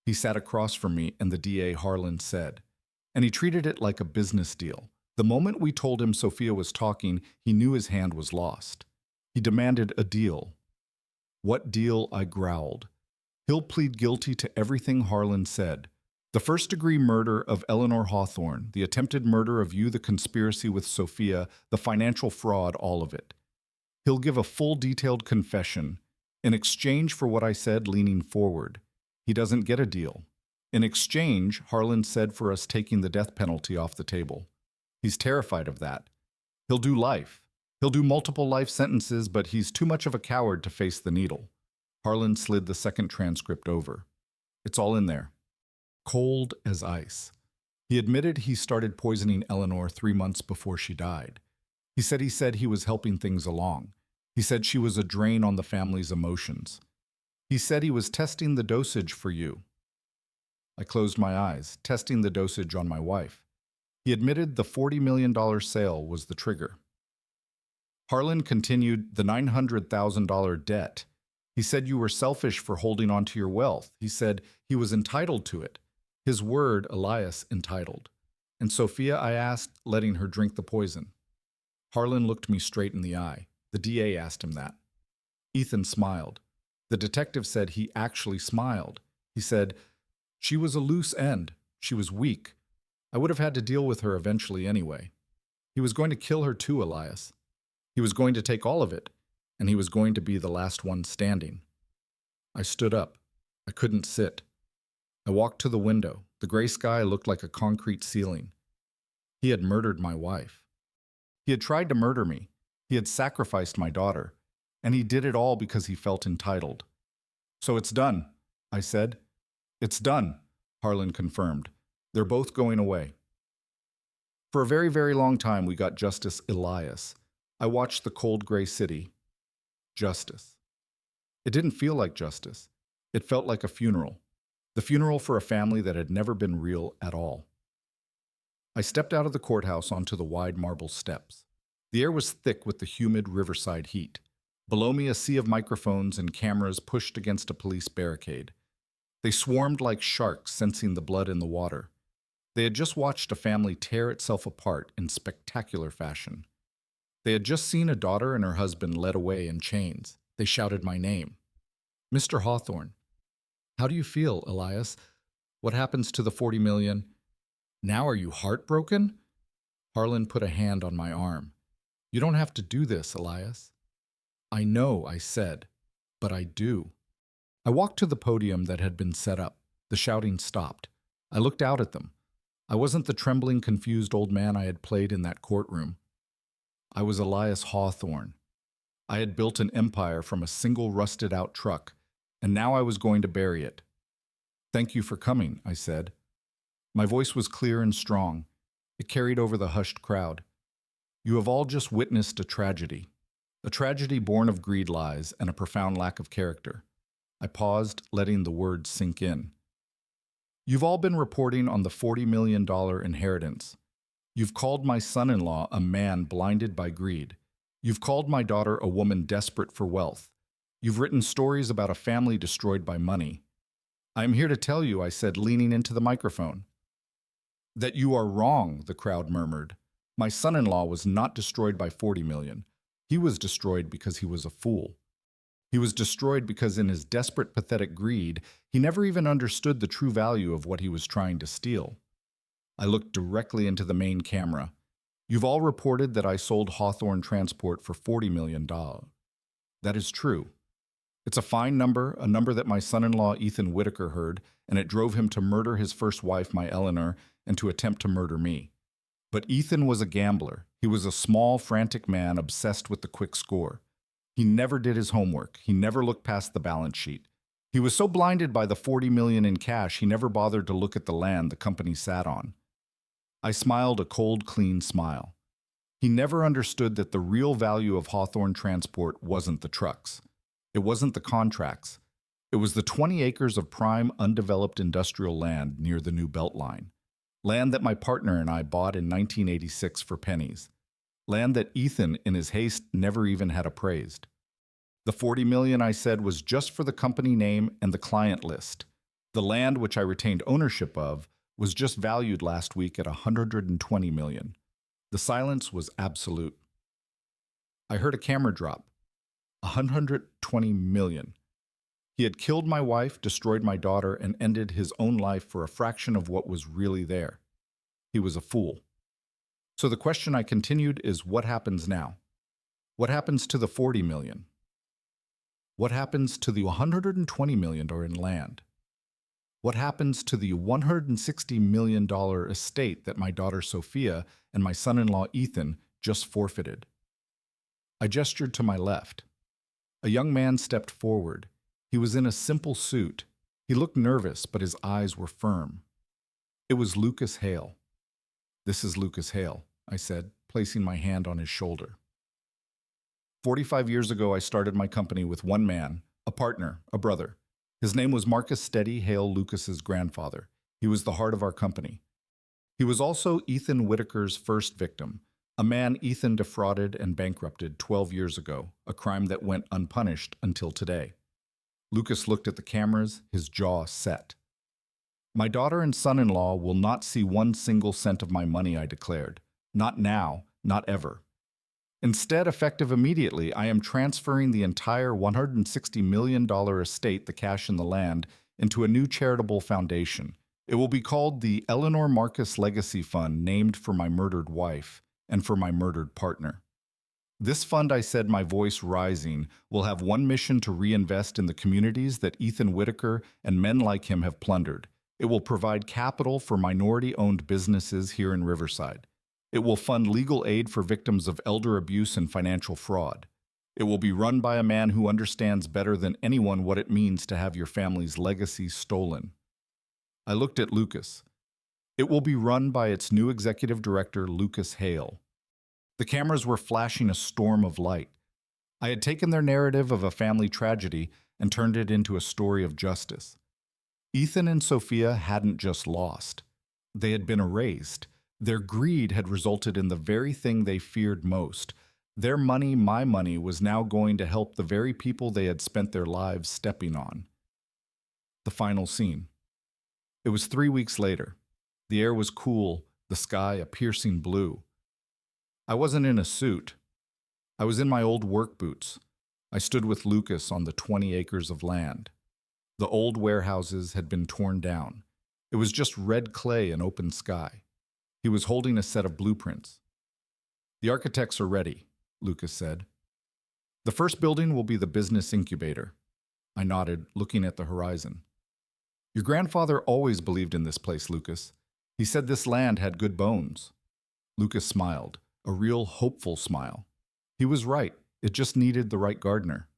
He sat across from me, and the DA, Harlan said. And he treated it like a business deal. The moment we told him Sophia was talking, he knew his hand was lost. He demanded a deal. What deal? I growled. He'll plead guilty to everything Harlan said. The first-degree murder of Eleanor Hawthorne, the attempted murder of you, the conspiracy with Sophia, the financial fraud, all of it. He'll give a full detailed confession. In exchange for what I said, leaning forward. He doesn't get a deal. In exchange, Harlan said, for us taking the death penalty off the table. He's terrified of that. He'll do life. He'll do multiple life sentences, but he's too much of a coward to face the needle. Harlan slid the second transcript over. It's all in there. Cold as ice. He admitted he started poisoning Eleanor 3 months before she died. He said he was helping things along. He said she was a drain on the family's emotions. He said he was testing the dosage for you. I closed my eyes, testing the dosage on my wife. He admitted the $40 million sale was the trigger. Harlan continued, the $900,000 debt. He said you were selfish for holding on to your wealth. He said he was entitled to it. His word, Elias, entitled. And Sophia, I asked, letting her drink the poison. Harlan looked me straight in the eye. The DA asked him that. Ethan smiled. The detective said he actually smiled. He said, she was a loose end. She was weak. I would have had to deal with her eventually anyway. He was going to kill her too, Elias. He was going to take all of it, and he was going to be the last one standing. I stood up. I couldn't sit. I walked to the window. The gray sky looked like a concrete ceiling. He had murdered my wife. He had tried to murder me. He had sacrificed my daughter. And he did it all because he felt entitled. So it's done, I said. It's done, Harlan confirmed. They're both going away. For a very, very long time, we got Justice Elias. I watched the cold gray city. Justice. It didn't feel like justice. It felt like a funeral. The funeral for a family that had never been real at all. I stepped out of the courthouse onto the wide marble steps. The air was thick with the humid riverside heat. Below me, a sea of microphones and cameras pushed against a police barricade. They swarmed like sharks, sensing the blood in the water. They had just watched a family tear itself apart in spectacular fashion. They had just seen a daughter and her husband led away in chains. They shouted my name. Mr. Hawthorne. How do you feel, Elias? What happens to the 40 million? Now are you heartbroken? Harlan put a hand on my arm. You don't have to do this, Elias. I know, I said, but I do. I walked to the podium that had been set up. The shouting stopped. I looked out at them. I wasn't the trembling, confused old man I had played in that courtroom. I was Elias Hawthorne. I had built an empire from a single rusted-out truck, and now I was going to bury it. Thank you for coming, I said. My voice was clear and strong. It carried over the hushed crowd. You have all just witnessed a tragedy born of greed lies and a profound lack of character. I paused, letting the words sink in. You've all been reporting on the $40 million inheritance. You've called my son-in-law a man blinded by greed. You've called my daughter a woman desperate for wealth. You've written stories about a family destroyed by money. I am here to tell you, I said, leaning into the microphone. That you are wrong, the crowd murmured. My son-in-law was not destroyed by 40 million. He was destroyed because he was a fool. He was destroyed because in his desperate, pathetic greed, he never even understood the true value of what he was trying to steal. I looked directly into the main camera. You've all reported that I sold Hawthorne Transport for $40 million. That is true. It's a fine number, a number that my son-in-law Ethan Whitaker heard, and it drove him to murder his first wife, my Eleanor, and to attempt to murder me. But Ethan was a gambler. He was a small, frantic man obsessed with the quick score. He never did his homework. He never looked past the balance sheet. He was so blinded by the 40 million in cash, he never bothered to look at the land the company sat on. I smiled a cold, clean smile. He never understood that the real value of Hawthorne Transport wasn't the trucks. It wasn't the contracts. It was the 20 acres of prime, undeveloped industrial land near the new Beltline. Land that my partner and I bought in 1986 for pennies. Land that Ethan, in his haste, never even had appraised. The 40 million, I said, was just for the company name and the client list. The land, which I retained ownership of, was just valued last week at 120 million. The silence was absolute. I heard a camera drop. 120 million. He had killed my wife, destroyed my daughter, and ended his own life for a fraction of what was really there. He was a fool. So the question, I continued, is what happens now? What happens to the 40 million? What happens to the 120 million in land? What happens to the $160 million estate that my daughter Sophia and my son-in-law Ethan just forfeited? I gestured to my left. A young man stepped forward. He was in a simple suit. He looked nervous, but his eyes were firm. It was Lucas Hale. This is Lucas Hale, I said, placing my hand on his shoulder. 45 years ago, I started my company with one man, a partner, a brother. His name was Marcus Steady Hale, Lucas's grandfather. He was the heart of our company. He was also Ethan Whitaker's first victim, a man Ethan defrauded and bankrupted 12 years ago, a crime that went unpunished until today. Lucas looked at the cameras, his jaw set. My daughter and son-in-law will not see 1 single cent of my money, I declared. Not now, not ever. Instead, effective immediately, I am transferring the entire $160 million estate, the cash and the land, into a new charitable foundation. It will be called the Eleanor Marcus Legacy Fund, named for my murdered wife and for my murdered partner. This fund, I said, my voice rising, will have one mission: to reinvest in the communities that Ethan Whitaker and men like him have plundered. It will provide capital for minority-owned businesses here in Riverside. It will fund legal aid for victims of elder abuse and financial fraud. It will be run by a man who understands better than anyone what it means to have your family's legacy stolen. I looked at Lucas. It will be run by its new executive director, Lucas Hale. The cameras were flashing a storm of light. I had taken their narrative of a family tragedy and turned it into a story of justice. Ethan and Sophia hadn't just lost. They had been erased. Their greed had resulted in the very thing they feared most. Their money, my money, was now going to help the very people they had spent their lives stepping on. The final scene. It was 3 weeks later. The air was cool, the sky a piercing blue. I wasn't in a suit. I was in my old work boots. I stood with Lucas on the 20 acres of land. The old warehouses had been torn down. It was just red clay and open sky. He was holding a set of blueprints. "The architects are ready," Lucas said. "The first building will be the business incubator." I nodded, looking at the horizon. "Your grandfather always believed in this place, Lucas. He said this land had good bones." Lucas smiled, a real hopeful smile. He was right. It just needed the right gardener.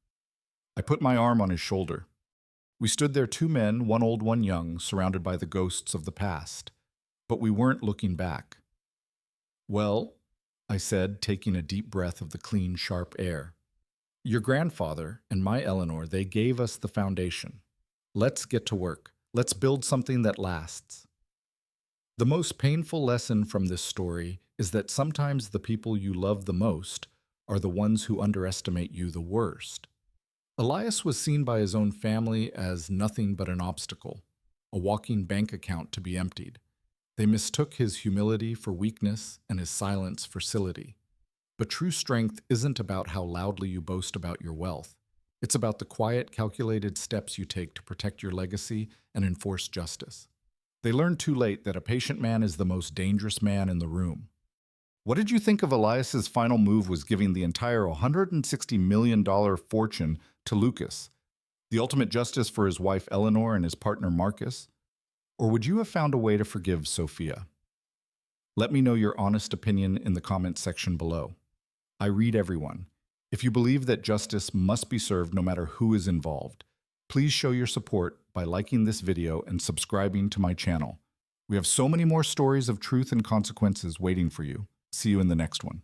I put my arm on his shoulder. We stood there, two men, one old, one young, surrounded by the ghosts of the past. But we weren't looking back. "Well," I said, taking a deep breath of the clean, sharp air. "Your grandfather and my Eleanor, they gave us the foundation. Let's get to work. Let's build something that lasts." The most painful lesson from this story is that sometimes the people you love the most are the ones who underestimate you the worst. Elias was seen by his own family as nothing but an obstacle, a walking bank account to be emptied. They mistook his humility for weakness and his silence for facility. But true strength isn't about how loudly you boast about your wealth. It's about the quiet, calculated steps you take to protect your legacy and enforce justice. They learned too late that a patient man is the most dangerous man in the room. What did you think of Elias's final move was giving the entire $160 million fortune to Lucas, the ultimate justice for his wife Eleanor and his partner Marcus? Or would you have found a way to forgive Sophia? Let me know your honest opinion in the comments section below. I read everyone. If you believe that justice must be served no matter who is involved, please show your support by liking this video and subscribing to my channel. We have so many more stories of truth and consequences waiting for you. See you in the next one.